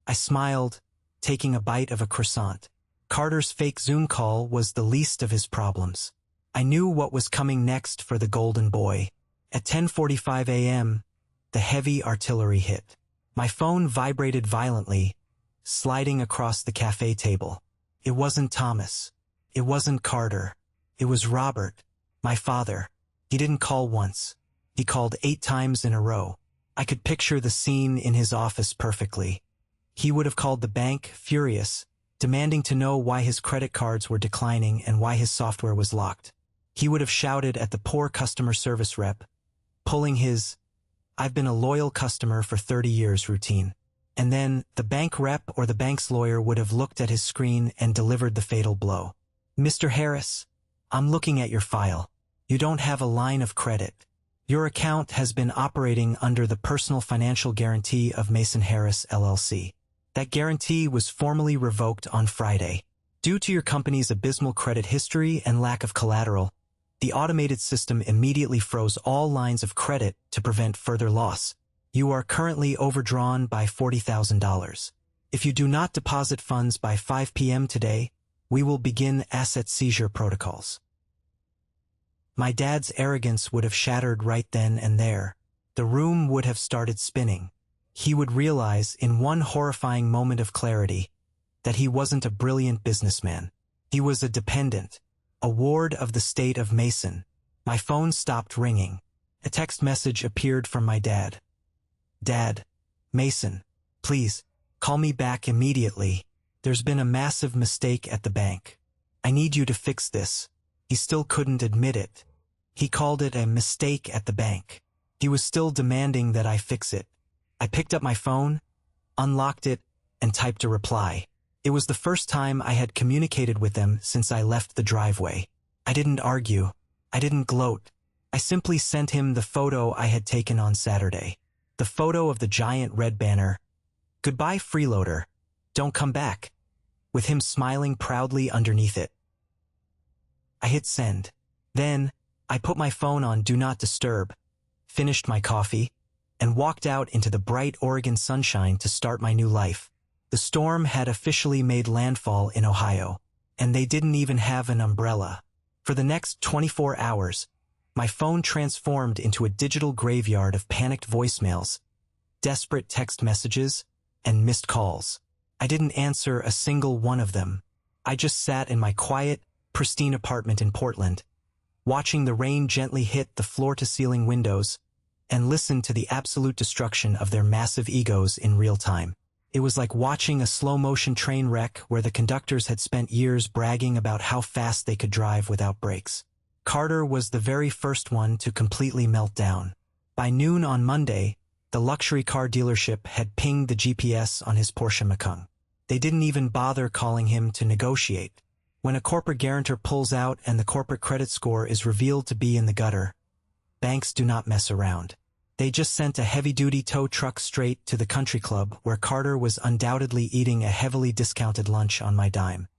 I smiled, taking a bite of a croissant. Carter's fake Zoom call was the least of his problems. I knew what was coming next for the golden boy. At 10:45 a.m., the heavy artillery hit. My phone vibrated violently, sliding across the cafe table. It wasn't Thomas. It wasn't Carter. It was Robert, my father. He didn't call once. He called 8 times in a row. I could picture the scene in his office perfectly. He would have called the bank, furious, demanding to know why his credit cards were declining and why his software was locked. He would have shouted at the poor customer service rep, pulling his, "I've been a loyal customer for 30 years" routine. And then the bank rep or the bank's lawyer would have looked at his screen and delivered the fatal blow. "Mr. Harris, I'm looking at your file. You don't have a line of credit. Your account has been operating under the personal financial guarantee of Mason Harris, LLC. That guarantee was formally revoked on Friday. Due to your company's abysmal credit history and lack of collateral, the automated system immediately froze all lines of credit to prevent further loss. You are currently overdrawn by $40,000. If you do not deposit funds by 5 p.m. today, we will begin asset seizure protocols. My dad's arrogance would have shattered right then and there. The room would have started spinning. He would realize in one horrifying moment of clarity that he wasn't a brilliant businessman. He was a dependent, a ward of the state of Mason. My phone stopped ringing. A text message appeared from my dad. Dad, Mason, please, call me back immediately. There's been a massive mistake at the bank. I need you to fix this. He still couldn't admit it. He called it a mistake at the bank. He was still demanding that I fix it. I picked up my phone, unlocked it, and typed a reply. It was the first time I had communicated with them since I left the driveway. I didn't argue. I didn't gloat. I simply sent him the photo I had taken on Saturday. The photo of the giant red banner, "Goodbye, freeloader. Don't come back," with him smiling proudly underneath it. I hit send. Then, I put my phone on Do Not Disturb, finished my coffee, and walked out into the bright Oregon sunshine to start my new life. The storm had officially made landfall in Ohio, and they didn't even have an umbrella. For the next 24 hours, my phone transformed into a digital graveyard of panicked voicemails, desperate text messages, and missed calls. I didn't answer a single one of them. I just sat in my quiet, pristine apartment in Portland, watching the rain gently hit the floor-to-ceiling windows, and listened to the absolute destruction of their massive egos in real time. It was like watching a slow-motion train wreck where the conductors had spent years bragging about how fast they could drive without brakes. Carter was the very first one to completely melt down. By noon on Monday, the luxury car dealership had pinged the GPS on his Porsche Macan. They didn't even bother calling him to negotiate. When a corporate guarantor pulls out and the corporate credit score is revealed to be in the gutter, banks do not mess around. They just sent a heavy-duty tow truck straight to the country club where Carter was undoubtedly eating a heavily discounted lunch on my dime.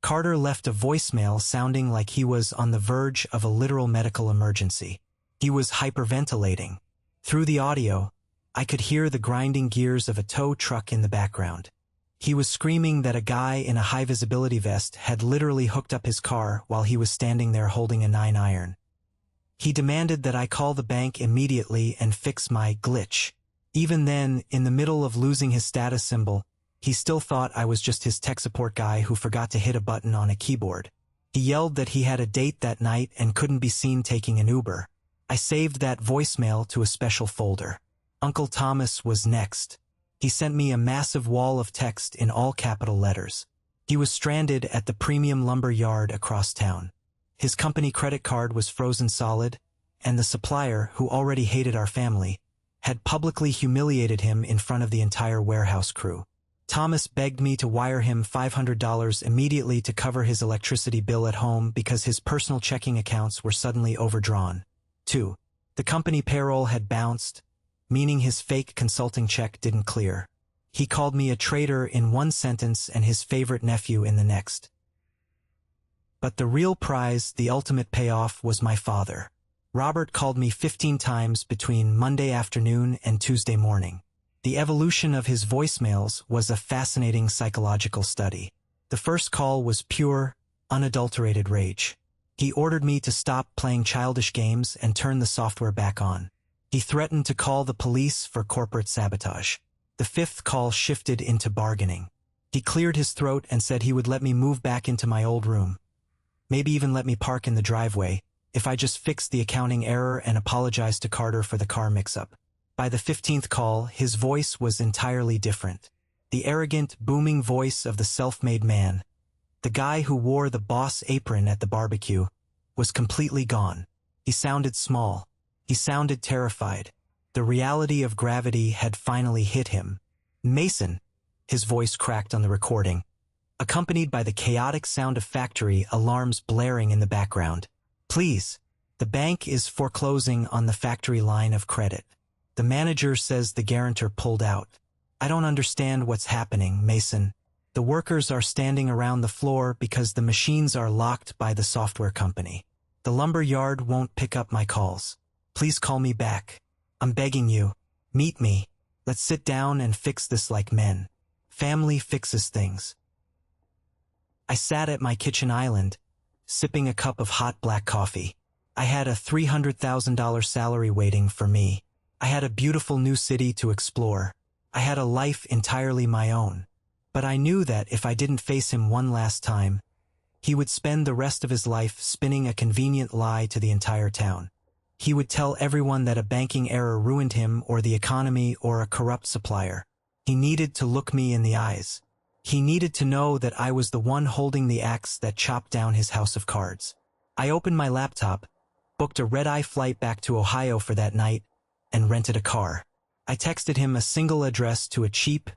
Carter left a voicemail sounding like he was on the verge of a literal medical emergency. He was hyperventilating. Through the audio, I could hear the grinding gears of a tow truck in the background. He was screaming that a guy in a high-visibility vest had literally hooked up his car while he was standing there holding a 9-iron. He demanded that I call the bank immediately and fix my glitch. Even then, in the middle of losing his status symbol, he still thought I was just his tech support guy who forgot to hit a button on a keyboard. He yelled that he had a date that night and couldn't be seen taking an Uber. I saved that voicemail to a special folder. Uncle Thomas was next. He sent me a massive wall of text in all capital letters. He was stranded at the premium lumber yard across town. His company credit card was frozen solid, and the supplier, who already hated our family, had publicly humiliated him in front of the entire warehouse crew. Thomas begged me to wire him $500 immediately to cover his electricity bill at home because his personal checking accounts were suddenly overdrawn. 2. The company payroll had bounced, meaning his fake consulting check didn't clear. He called me a traitor in one sentence and his favorite nephew in the next. But the real prize, the ultimate payoff, was my father. Robert called me 15 times between Monday afternoon and Tuesday morning. The evolution of his voicemails was a fascinating psychological study. The first call was pure, unadulterated rage. He ordered me to stop playing childish games and turn the software back on. He threatened to call the police for corporate sabotage. The fifth call shifted into bargaining. He cleared his throat and said he would let me move back into my old room. Maybe even let me park in the driveway, if I just fixed the accounting error and apologized to Carter for the car mix-up. By the 15th call, his voice was entirely different. The arrogant, booming voice of the self-made man, the guy who wore the boss apron at the barbecue, was completely gone. He sounded small. He sounded terrified. The reality of gravity had finally hit him. "Mason," his voice cracked on the recording, accompanied by the chaotic sound of factory alarms blaring in the background. "Please, The bank is foreclosing on the factory line of credit. The manager says the guarantor pulled out. I don't understand what's happening, Mason. The workers are standing around the floor because the machines are locked by the software company. The lumber yard won't pick up my calls. Please call me back. I'm begging you. Meet me. Let's sit down and fix this like men. Family fixes things. I sat at my kitchen island, sipping a cup of hot black coffee. I had a $300,000 salary waiting for me. I had a beautiful new city to explore. I had a life entirely my own. But I knew that if I didn't face him one last time, he would spend the rest of his life spinning a convenient lie to the entire town. He would tell everyone that a banking error ruined him or the economy or a corrupt supplier. He needed to look me in the eyes. He needed to know that I was the one holding the axe that chopped down his house of cards. I opened my laptop, booked a red-eye flight back to Ohio for that night, and rented a car. I texted him a single address to a cheap,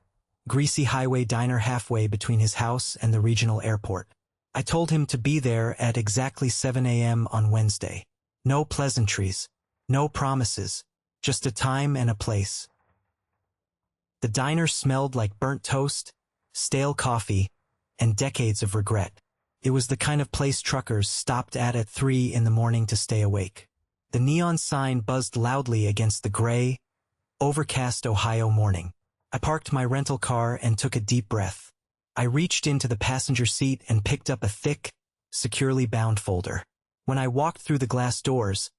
greasy highway diner halfway between his house and the regional airport. I told him to be there at exactly 7 a.m. on Wednesday. No pleasantries, no promises, just a time and a place. The diner smelled like burnt toast, stale coffee, and decades of regret. It was the kind of place truckers stopped at 3 in the morning to stay awake. The neon sign buzzed loudly against the gray, overcast Ohio morning. I parked my rental car and took a deep breath. I reached into the passenger seat and picked up a thick, securely bound folder. When I walked through the glass doors,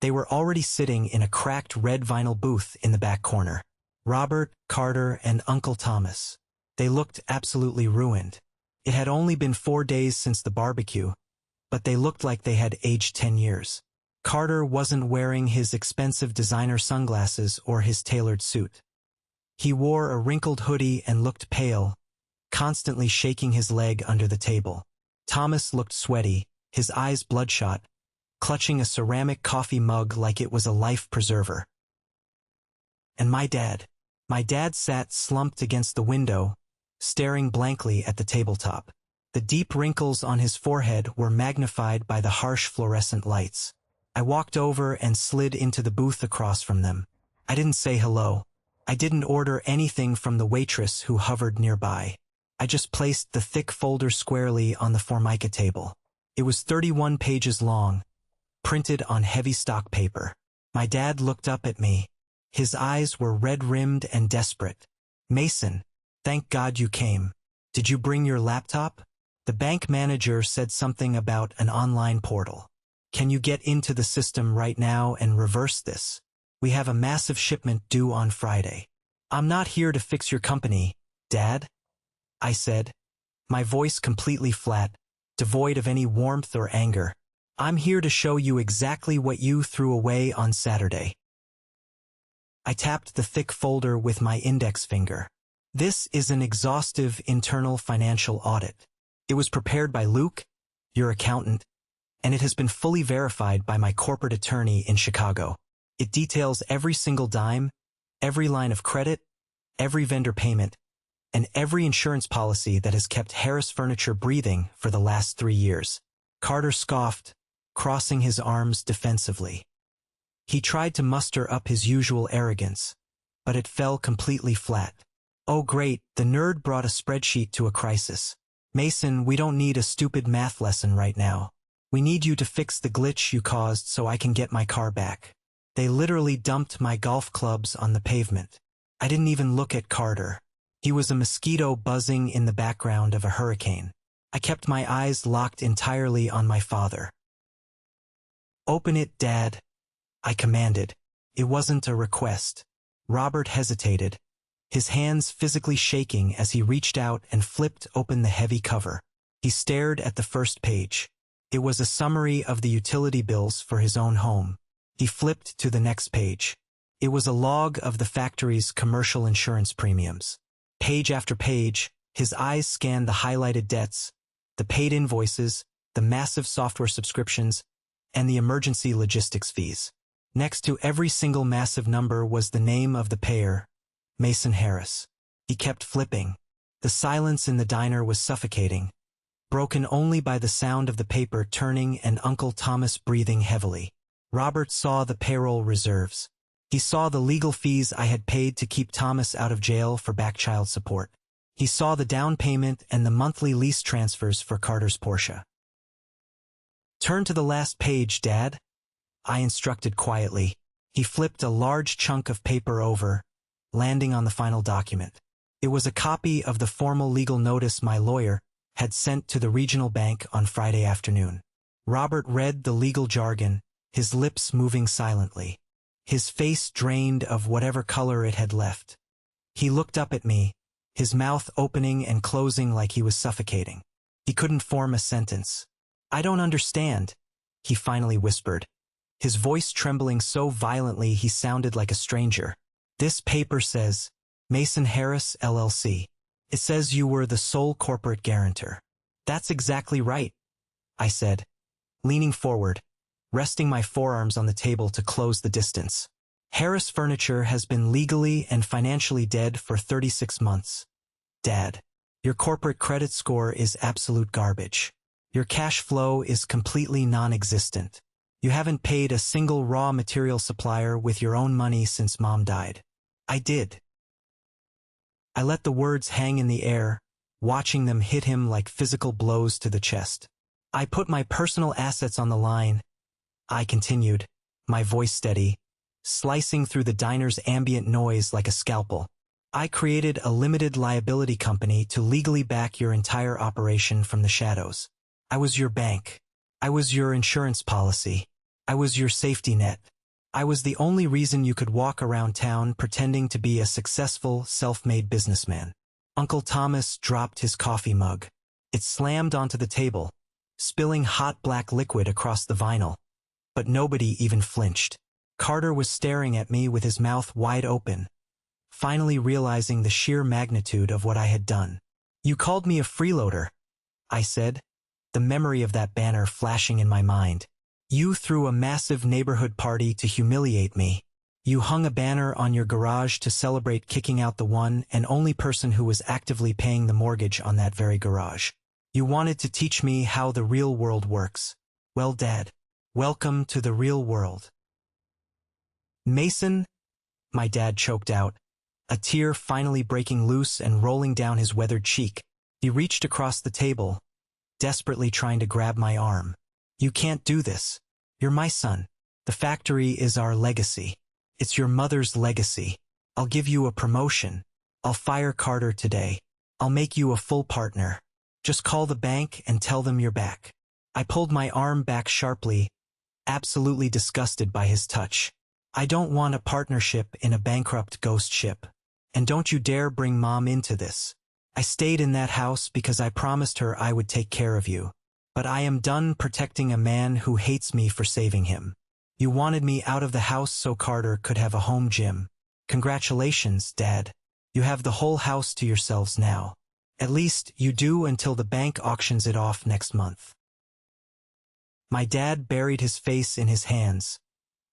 they were already sitting in a cracked red vinyl booth in the back corner. Robert, Carter, and Uncle Thomas. They looked absolutely ruined. It had only been 4 days since the barbecue, but they looked like they had aged 10 years. Carter wasn't wearing his expensive designer sunglasses or his tailored suit. He wore a wrinkled hoodie and looked pale, constantly shaking his leg under the table. Thomas looked sweaty, his eyes bloodshot, clutching a ceramic coffee mug like it was a life preserver. And my dad sat slumped against the window, staring blankly at the tabletop. The deep wrinkles on his forehead were magnified by the harsh fluorescent lights. I walked over and slid into the booth across from them. I didn't say hello. I didn't order anything from the waitress who hovered nearby. I just placed the thick folder squarely on the Formica table. It was 31 pages long, printed on heavy stock paper. My dad looked up at me. His eyes were red-rimmed and desperate. Mason, thank God you came. Did you bring your laptop? The bank manager said something about an online portal. Can you get into the system right now and reverse this? We have a massive shipment due on Friday. I'm not here to fix your company, Dad, I said, my voice completely flat, devoid of any warmth or anger. I'm here to show you exactly what you threw away on Saturday. I tapped the thick folder with my index finger. This is an exhaustive internal financial audit. It was prepared by Luke, your accountant, and it has been fully verified by my corporate attorney in Chicago. It details every single dime, every line of credit, every vendor payment, and every insurance policy that has kept Harris Furniture breathing for the last 3 years. Carter scoffed, crossing his arms defensively. He tried to muster up his usual arrogance, but it fell completely flat. Oh great, the nerd brought a spreadsheet to a crisis. Mason, we don't need a stupid math lesson right now. We need you to fix the glitch you caused so I can get my car back. They literally dumped my golf clubs on the pavement. I didn't even look at Carter. He was a mosquito buzzing in the background of a hurricane. I kept my eyes locked entirely on my father. Open it, Dad, I commanded. It wasn't a request. Robert hesitated, his hands physically shaking as he reached out and flipped open the heavy cover. He stared at the first page. It was a summary of the utility bills for his own home. He flipped to the next page. It was a log of the factory's commercial insurance premiums. Page after page, his eyes scanned the highlighted debts, the paid invoices, the massive software subscriptions, and the emergency logistics fees. Next to every single massive number was the name of the payer, Mason Harris. He kept flipping. The silence in the diner was suffocating, broken only by the sound of the paper turning and Uncle Thomas breathing heavily. Robert saw the payroll reserves. He saw the legal fees I had paid to keep Thomas out of jail for back child support. He saw the down payment and the monthly lease transfers for Carter's Porsche. "Turn to the last page, Dad," I instructed quietly. He flipped a large chunk of paper over, landing on the final document. It was a copy of the formal legal notice my lawyer had sent to the regional bank on Friday afternoon. Robert read the legal jargon, his lips moving silently. His face drained of whatever color it had left. He looked up at me, his mouth opening and closing like he was suffocating. He couldn't form a sentence. "I don't understand," he finally whispered, his voice trembling so violently he sounded like a stranger. "This paper says, Mason Harris, LLC. It says you were the sole corporate guarantor." "That's exactly right," I said, leaning forward, resting my forearms on the table to close the distance. "Harris Furniture has been legally and financially dead for 36 months. Dad, your corporate credit score is absolute garbage. Your cash flow is completely non-existent. You haven't paid a single raw material supplier with your own money since Mom died." I did. I let the words hang in the air, watching them hit him like physical blows to the chest. "I put my personal assets on the line," I continued, my voice steady, slicing through the diner's ambient noise like a scalpel. "I created a limited liability company to legally back your entire operation from the shadows. I was your bank. I was your insurance policy. I was your safety net. I was the only reason you could walk around town pretending to be a successful, self-made businessman." Uncle Thomas dropped his coffee mug. It slammed onto the table, spilling hot black liquid across the vinyl. But nobody even flinched. Carter was staring at me with his mouth wide open, finally realizing the sheer magnitude of what I had done. "You called me a freeloader," I said, the memory of that banner flashing in my mind. "You threw a massive neighborhood party to humiliate me. You hung a banner on your garage to celebrate kicking out the one and only person who was actively paying the mortgage on that very garage. You wanted to teach me how the real world works. Well, Dad, welcome to the real world." "Mason," my dad choked out, a tear finally breaking loose and rolling down his weathered cheek. He reached across the table, desperately trying to grab my arm. "You can't do this. You're my son. The factory is our legacy. It's your mother's legacy. I'll give you a promotion. I'll fire Carter today. I'll make you a full partner. Just call the bank and tell them you're back." I pulled my arm back sharply, absolutely disgusted by his touch. "I don't want a partnership in a bankrupt ghost ship. And don't you dare bring Mom into this. I stayed in that house because I promised her I would take care of you. But I am done protecting a man who hates me for saving him. You wanted me out of the house so Carter could have a home gym. Congratulations, Dad. You have the whole house to yourselves now. At least you do until the bank auctions it off next month." My dad buried his face in his hands,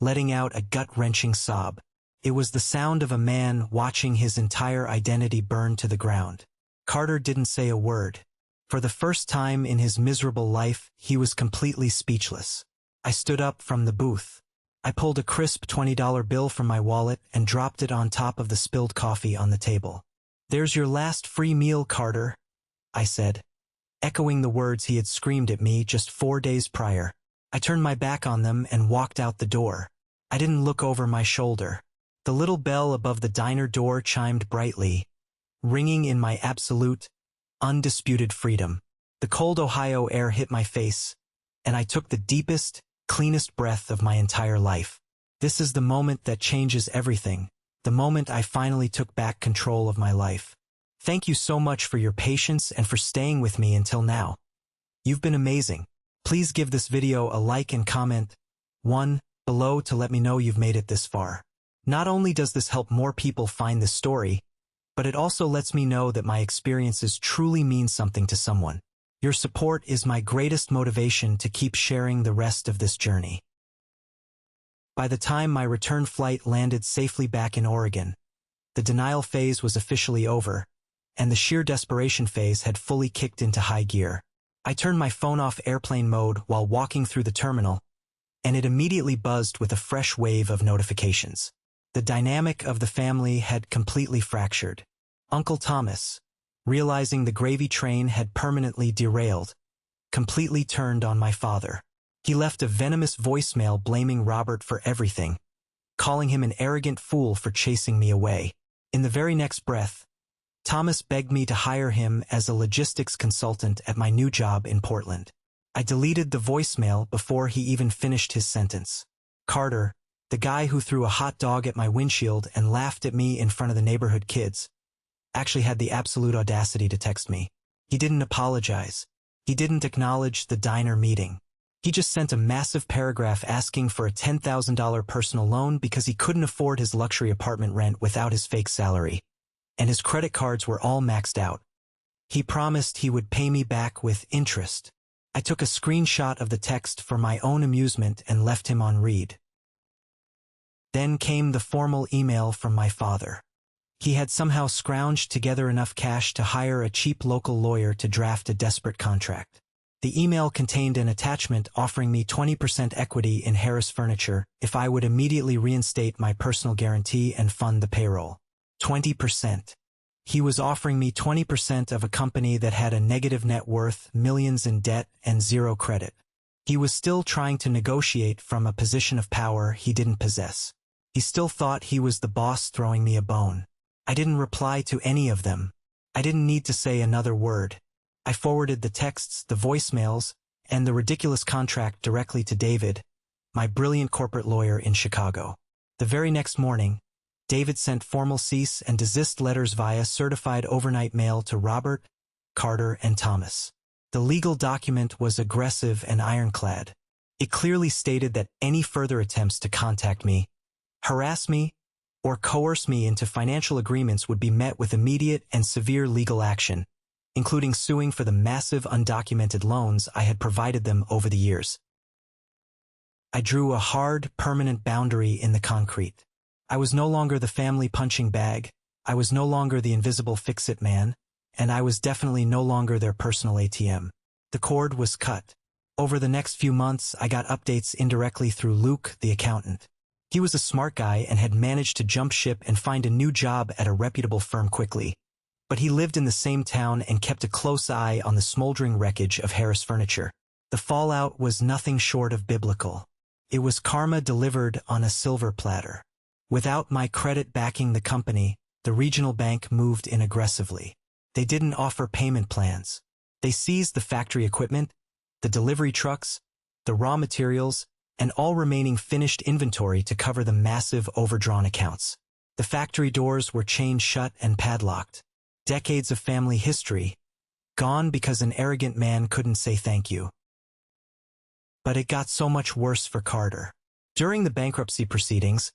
letting out a gut-wrenching sob. It was the sound of a man watching his entire identity burn to the ground. Carter didn't say a word. For the first time in his miserable life, he was completely speechless. I stood up from the booth. I pulled a crisp $20 bill from my wallet and dropped it on top of the spilled coffee on the table. "There's your last free meal, Carter," I said, echoing the words he had screamed at me just 4 days prior. I turned my back on them and walked out the door. I didn't look over my shoulder. The little bell above the diner door chimed brightly, ringing in my absolute, undisputed freedom. The cold Ohio air hit my face, and I took the deepest, cleanest breath of my entire life. This is the moment that changes everything, the moment I finally took back control of my life. Thank you so much for your patience and for staying with me until now. You've been amazing. Please give this video a like and comment one below to let me know you've made it this far. Not only does this help more people find this story, but it also lets me know that my experiences truly mean something to someone. Your support is my greatest motivation to keep sharing the rest of this journey. By the time my return flight landed safely back in Oregon, the denial phase was officially over, and the sheer desperation phase had fully kicked into high gear. I turned my phone off airplane mode while walking through the terminal, and it immediately buzzed with a fresh wave of notifications. The dynamic of the family had completely fractured. Uncle Thomas, realizing the gravy train had permanently derailed, completely turned on my father. He left a venomous voicemail blaming Robert for everything, calling him an arrogant fool for chasing me away. In the very next breath, Thomas begged me to hire him as a logistics consultant at my new job in Portland. I deleted the voicemail before he even finished his sentence. Carter, the guy who threw a hot dog at my windshield and laughed at me in front of the neighborhood kids, actually had the absolute audacity to text me. He didn't apologize. He didn't acknowledge the diner meeting. He just sent a massive paragraph asking for a $10,000 personal loan because he couldn't afford his luxury apartment rent without his fake salary, and his credit cards were all maxed out. He promised he would pay me back with interest. I took a screenshot of the text for my own amusement and left him on read. Then came the formal email from my father. He had somehow scrounged together enough cash to hire a cheap local lawyer to draft a desperate contract. The email contained an attachment offering me 20% equity in Harris Furniture if I would immediately reinstate my personal guarantee and fund the payroll. 20%. He was offering me 20% of a company that had a negative net worth, millions in debt, and zero credit. He was still trying to negotiate from a position of power he didn't possess. He still thought he was the boss throwing me a bone. I didn't reply to any of them. I didn't need to say another word. I forwarded the texts, the voicemails, and the ridiculous contract directly to David, my brilliant corporate lawyer in Chicago. The very next morning, David sent formal cease and desist letters via certified overnight mail to Robert, Carter, and Thomas. The legal document was aggressive and ironclad. It clearly stated that any further attempts to contact me, harass me, or coerce me into financial agreements would be met with immediate and severe legal action, including suing for the massive undocumented loans I had provided them over the years. I drew a hard, permanent boundary in the concrete. I was no longer the family punching bag, I was no longer the invisible fix-it man, and I was definitely no longer their personal ATM. The cord was cut. Over the next few months, I got updates indirectly through Luke, the accountant. He was a smart guy and had managed to jump ship and find a new job at a reputable firm quickly. But he lived in the same town and kept a close eye on the smoldering wreckage of Harris Furniture. The fallout was nothing short of biblical. It was karma delivered on a silver platter. Without my credit backing the company, the regional bank moved in aggressively. They didn't offer payment plans. They seized the factory equipment, the delivery trucks, the raw materials, and all remaining finished inventory to cover the massive overdrawn accounts. The factory doors were chained shut and padlocked. Decades of family history, gone because an arrogant man couldn't say thank you. But it got so much worse for Carter. During the bankruptcy proceedings,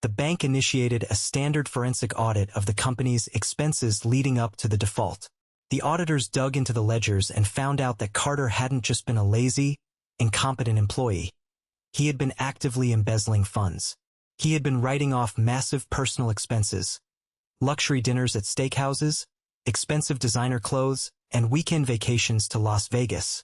the bank initiated a standard forensic audit of the company's expenses leading up to the default. The auditors dug into the ledgers and found out that Carter hadn't just been a lazy, incompetent employee. He had been actively embezzling funds. He had been writing off massive personal expenses, luxury dinners at steakhouses, expensive designer clothes, and weekend vacations to Las Vegas,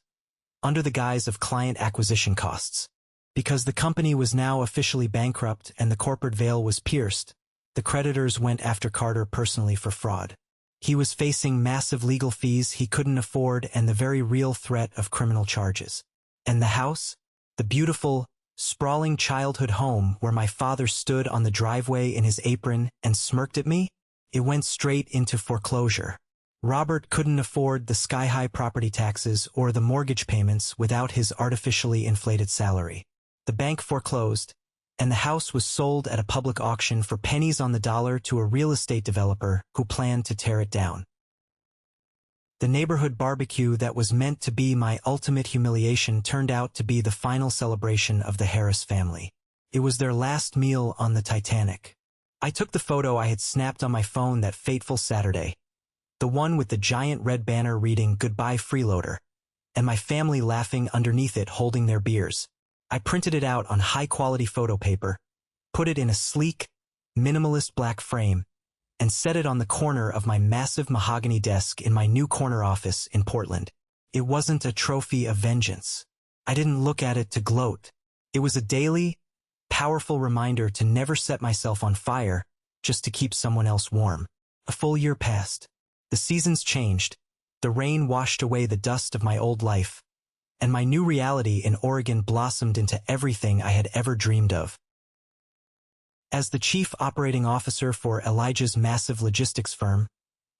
under the guise of client acquisition costs. Because the company was now officially bankrupt and the corporate veil was pierced, the creditors went after Carter personally for fraud. He was facing massive legal fees he couldn't afford and the very real threat of criminal charges. And the house, the beautiful, sprawling childhood home where my father stood on the driveway in his apron and smirked at me, it went straight into foreclosure. Robert couldn't afford the sky-high property taxes or the mortgage payments without his artificially inflated salary. The bank foreclosed, and the house was sold at a public auction for pennies on the dollar to a real estate developer who planned to tear it down. The neighborhood barbecue that was meant to be my ultimate humiliation turned out to be the final celebration of the Harris family. It was their last meal on the Titanic. I took the photo I had snapped on my phone that fateful Saturday, the one with the giant red banner reading "Goodbye Freeloader," and my family laughing underneath it holding their beers. I printed it out on high-quality photo paper, put it in a sleek, minimalist black frame, and set it on the corner of my massive mahogany desk in my new corner office in Portland. It wasn't a trophy of vengeance. I didn't look at it to gloat. It was a daily, powerful reminder to never set myself on fire just to keep someone else warm. A full year passed. The seasons changed. The rain washed away the dust of my old life, and my new reality in Oregon blossomed into everything I had ever dreamed of. As the chief operating officer for Elijah's massive logistics firm,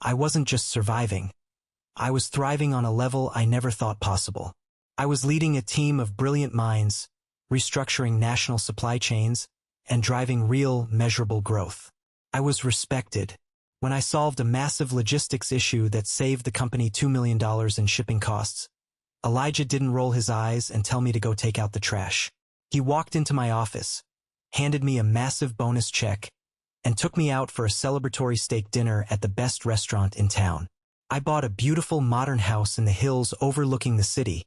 I wasn't just surviving. I was thriving on a level I never thought possible. I was leading a team of brilliant minds, restructuring national supply chains, and driving real, measurable growth. I was respected. When I solved a massive logistics issue that saved the company $2 million in shipping costs, Elijah didn't roll his eyes and tell me to go take out the trash. He walked into my office, handed me a massive bonus check, and took me out for a celebratory steak dinner at the best restaurant in town. I bought a beautiful modern house in the hills overlooking the city,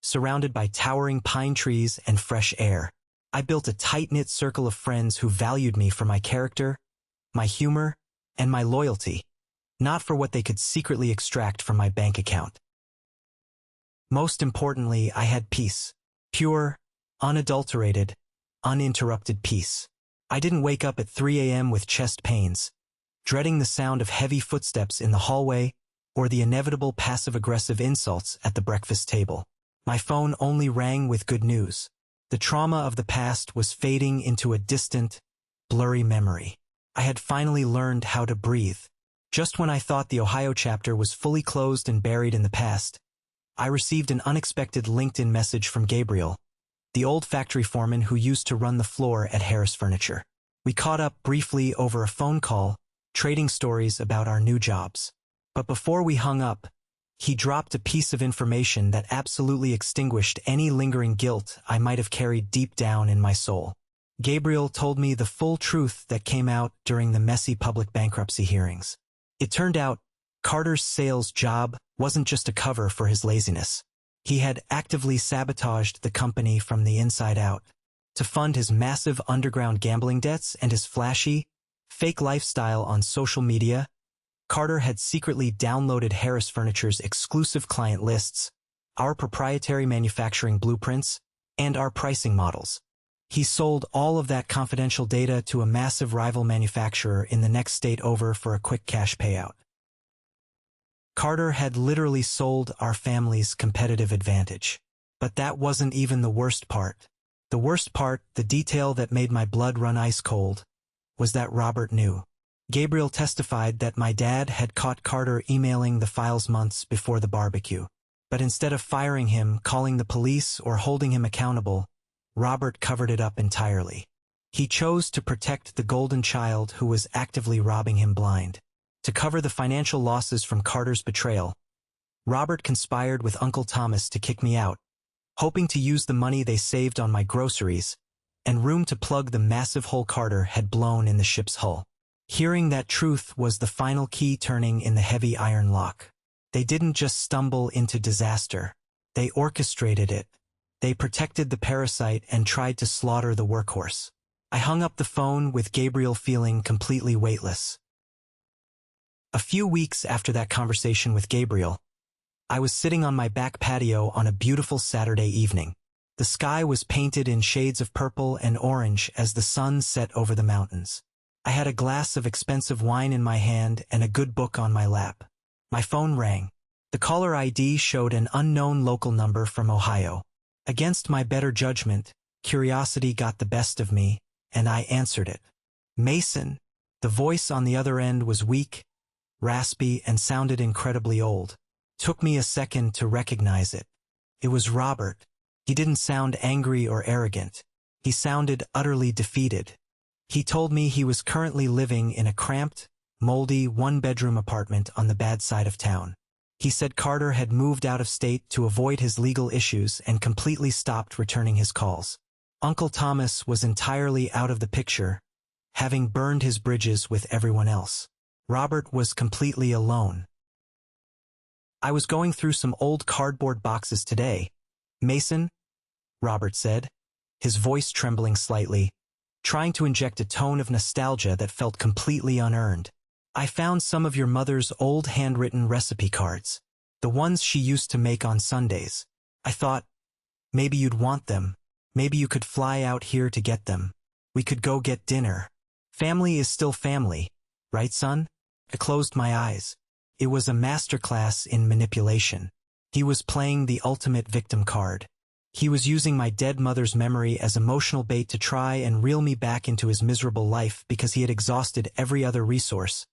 surrounded by towering pine trees and fresh air. I built a tight-knit circle of friends who valued me for my character, my humor, and my loyalty, not for what they could secretly extract from my bank account. Most importantly, I had peace. Pure, unadulterated, uninterrupted peace. I didn't wake up at 3 a.m. with chest pains, dreading the sound of heavy footsteps in the hallway or the inevitable passive-aggressive insults at the breakfast table. My phone only rang with good news. The trauma of the past was fading into a distant, blurry memory. I had finally learned how to breathe. Just when I thought the Ohio chapter was fully closed and buried in the past, I received an unexpected LinkedIn message from Gabriel, the old factory foreman who used to run the floor at Harris Furniture. We caught up briefly over a phone call, trading stories about our new jobs. But before we hung up, he dropped a piece of information that absolutely extinguished any lingering guilt I might have carried deep down in my soul. Gabriel told me the full truth that came out during the messy public bankruptcy hearings. It turned out Carter's sales job wasn't just a cover for his laziness. He had actively sabotaged the company from the inside out to fund his massive underground gambling debts and his flashy, fake lifestyle on social media. Carter had secretly downloaded Harris Furniture's exclusive client lists, our proprietary manufacturing blueprints, and our pricing models. He sold all of that confidential data to a massive rival manufacturer in the next state over for a quick cash payout. Carter had literally sold our family's competitive advantage. But that wasn't even the worst part. The worst part, the detail that made my blood run ice cold, was that Robert knew. Gabriel testified that my dad had caught Carter emailing the files months before the barbecue. But instead of firing him, calling the police, or holding him accountable, Robert covered it up entirely. He chose to protect the golden child who was actively robbing him blind. To cover the financial losses from Carter's betrayal, Robert conspired with Uncle Thomas to kick me out, hoping to use the money they saved on my groceries and room to plug the massive hole Carter had blown in the ship's hull. Hearing that truth was the final key turning in the heavy iron lock. They didn't just stumble into disaster. They orchestrated it. They protected the parasite and tried to slaughter the workhorse. I hung up the phone with Gabriel feeling completely weightless. A few weeks after that conversation with Gabriel, I was sitting on my back patio on a beautiful Saturday evening. The sky was painted in shades of purple and orange as the sun set over the mountains. I had a glass of expensive wine in my hand and a good book on my lap. My phone rang. The caller ID showed an unknown local number from Ohio. Against my better judgment, curiosity got the best of me, and I answered it. Mason. The voice on the other end was weak, raspy, and sounded incredibly old. Took me a second to recognize it. It was Robert. He didn't sound angry or arrogant. He sounded utterly defeated. He told me he was currently living in a cramped, moldy, one-bedroom apartment on the bad side of town. He said Carter had moved out of state to avoid his legal issues and completely stopped returning his calls. Uncle Thomas was entirely out of the picture, having burned his bridges with everyone else. Robert was completely alone. I was going through some old cardboard boxes today. Mason, Robert said, his voice trembling slightly, trying to inject a tone of nostalgia that felt completely unearned. I found some of your mother's old handwritten recipe cards, the ones she used to make on Sundays. I thought, maybe you'd want them. Maybe you could fly out here to get them. We could go get dinner. Family is still family, right, son? I closed my eyes. It was a masterclass in manipulation. He was playing the ultimate victim card. He was using my dead mother's memory as emotional bait to try and reel me back into his miserable life because he had exhausted every other resource,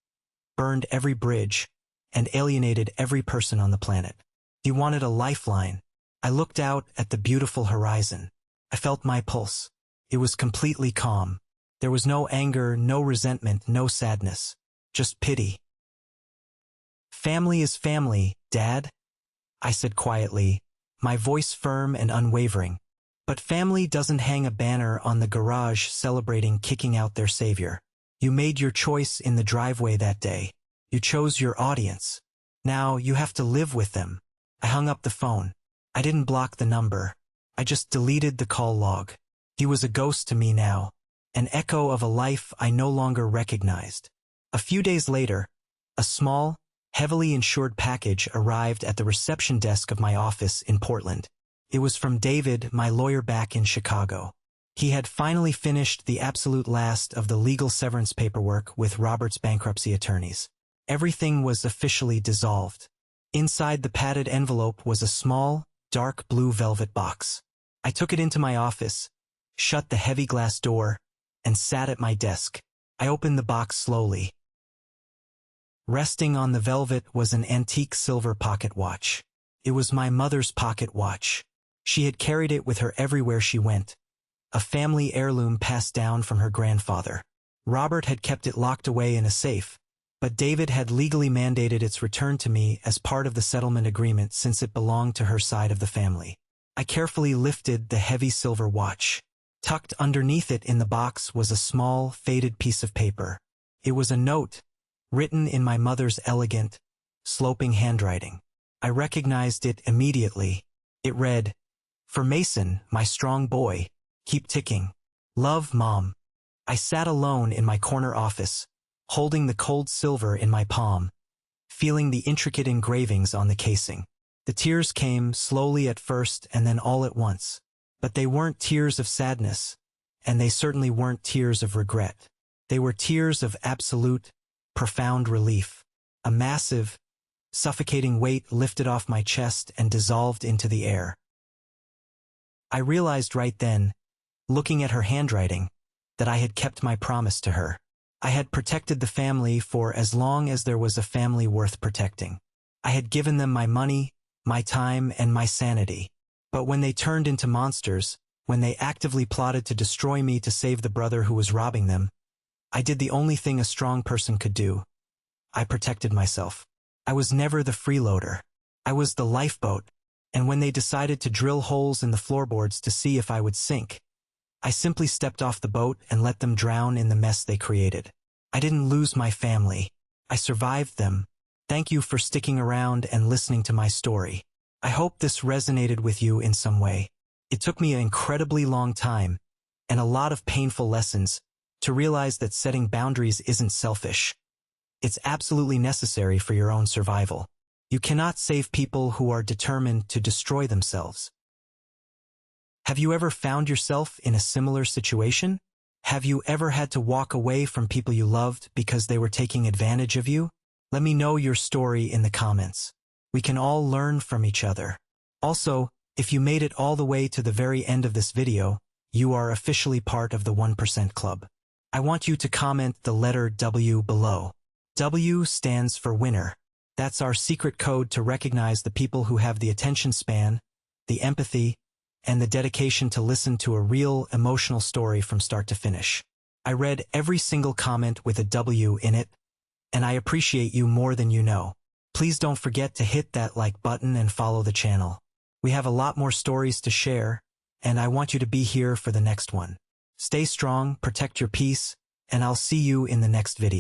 burned every bridge, and alienated every person on the planet. He wanted a lifeline. I looked out at the beautiful horizon. I felt my pulse. It was completely calm. There was no anger, no resentment, no sadness. Just pity. Family is family, Dad, I said quietly, my voice firm and unwavering. But family doesn't hang a banner on the garage celebrating kicking out their savior. You made your choice in the driveway that day. You chose your audience. Now you have to live with them. I hung up the phone. I didn't block the number. I just deleted the call log. He was a ghost to me now, an echo of a life I no longer recognized. A few days later, a small, heavily insured package arrived at the reception desk of my office in Portland. It was from David, my lawyer back in Chicago. He had finally finished the absolute last of the legal severance paperwork with Robert's bankruptcy attorneys. Everything was officially dissolved. Inside the padded envelope was a small, dark blue velvet box. I took it into my office, shut the heavy glass door, and sat at my desk. I opened the box slowly. Resting on the velvet was an antique silver pocket watch. It was my mother's pocket watch. She had carried it with her everywhere she went. A family heirloom passed down from her grandfather. Robert had kept it locked away in a safe, but David had legally mandated its return to me as part of the settlement agreement since it belonged to her side of the family. I carefully lifted the heavy silver watch. Tucked underneath it in the box was a small, faded piece of paper. It was a note, written in my mother's elegant, sloping handwriting. I recognized it immediately. It read, "For Mason, my strong boy, keep ticking. Love, Mom." I sat alone in my corner office, holding the cold silver in my palm, feeling the intricate engravings on the casing. The tears came slowly at first and then all at once. But they weren't tears of sadness, and they certainly weren't tears of regret. They were tears of absolute, profound relief. A massive, suffocating weight lifted off my chest and dissolved into the air. I realized right then, looking at her handwriting, that I had kept my promise to her. I had protected the family for as long as there was a family worth protecting. I had given them my money, my time, and my sanity. But when they turned into monsters, when they actively plotted to destroy me to save the brother who was robbing them, I did the only thing a strong person could do. I protected myself. I was never the freeloader. I was the lifeboat, and when they decided to drill holes in the floorboards to see if I would sink, I simply stepped off the boat and let them drown in the mess they created. I didn't lose my family. I survived them. Thank you for sticking around and listening to my story. I hope this resonated with you in some way. It took me an incredibly long time, and a lot of painful lessons, to realize that setting boundaries isn't selfish. It's absolutely necessary for your own survival. You cannot save people who are determined to destroy themselves. Have you ever found yourself in a similar situation? Have you ever had to walk away from people you loved because they were taking advantage of you? Let me know your story in the comments. We can all learn from each other. Also, if you made it all the way to the very end of this video, you are officially part of the 1% Club. I want you to comment the letter W below. W stands for winner. That's our secret code to recognize the people who have the attention span, the empathy, and the dedication to listen to a real emotional story from start to finish. I read every single comment with a W in it, and I appreciate you more than you know. Please don't forget to hit that like button and follow the channel. We have a lot more stories to share, and I want you to be here for the next one. Stay strong, protect your peace, and I'll see you in the next video.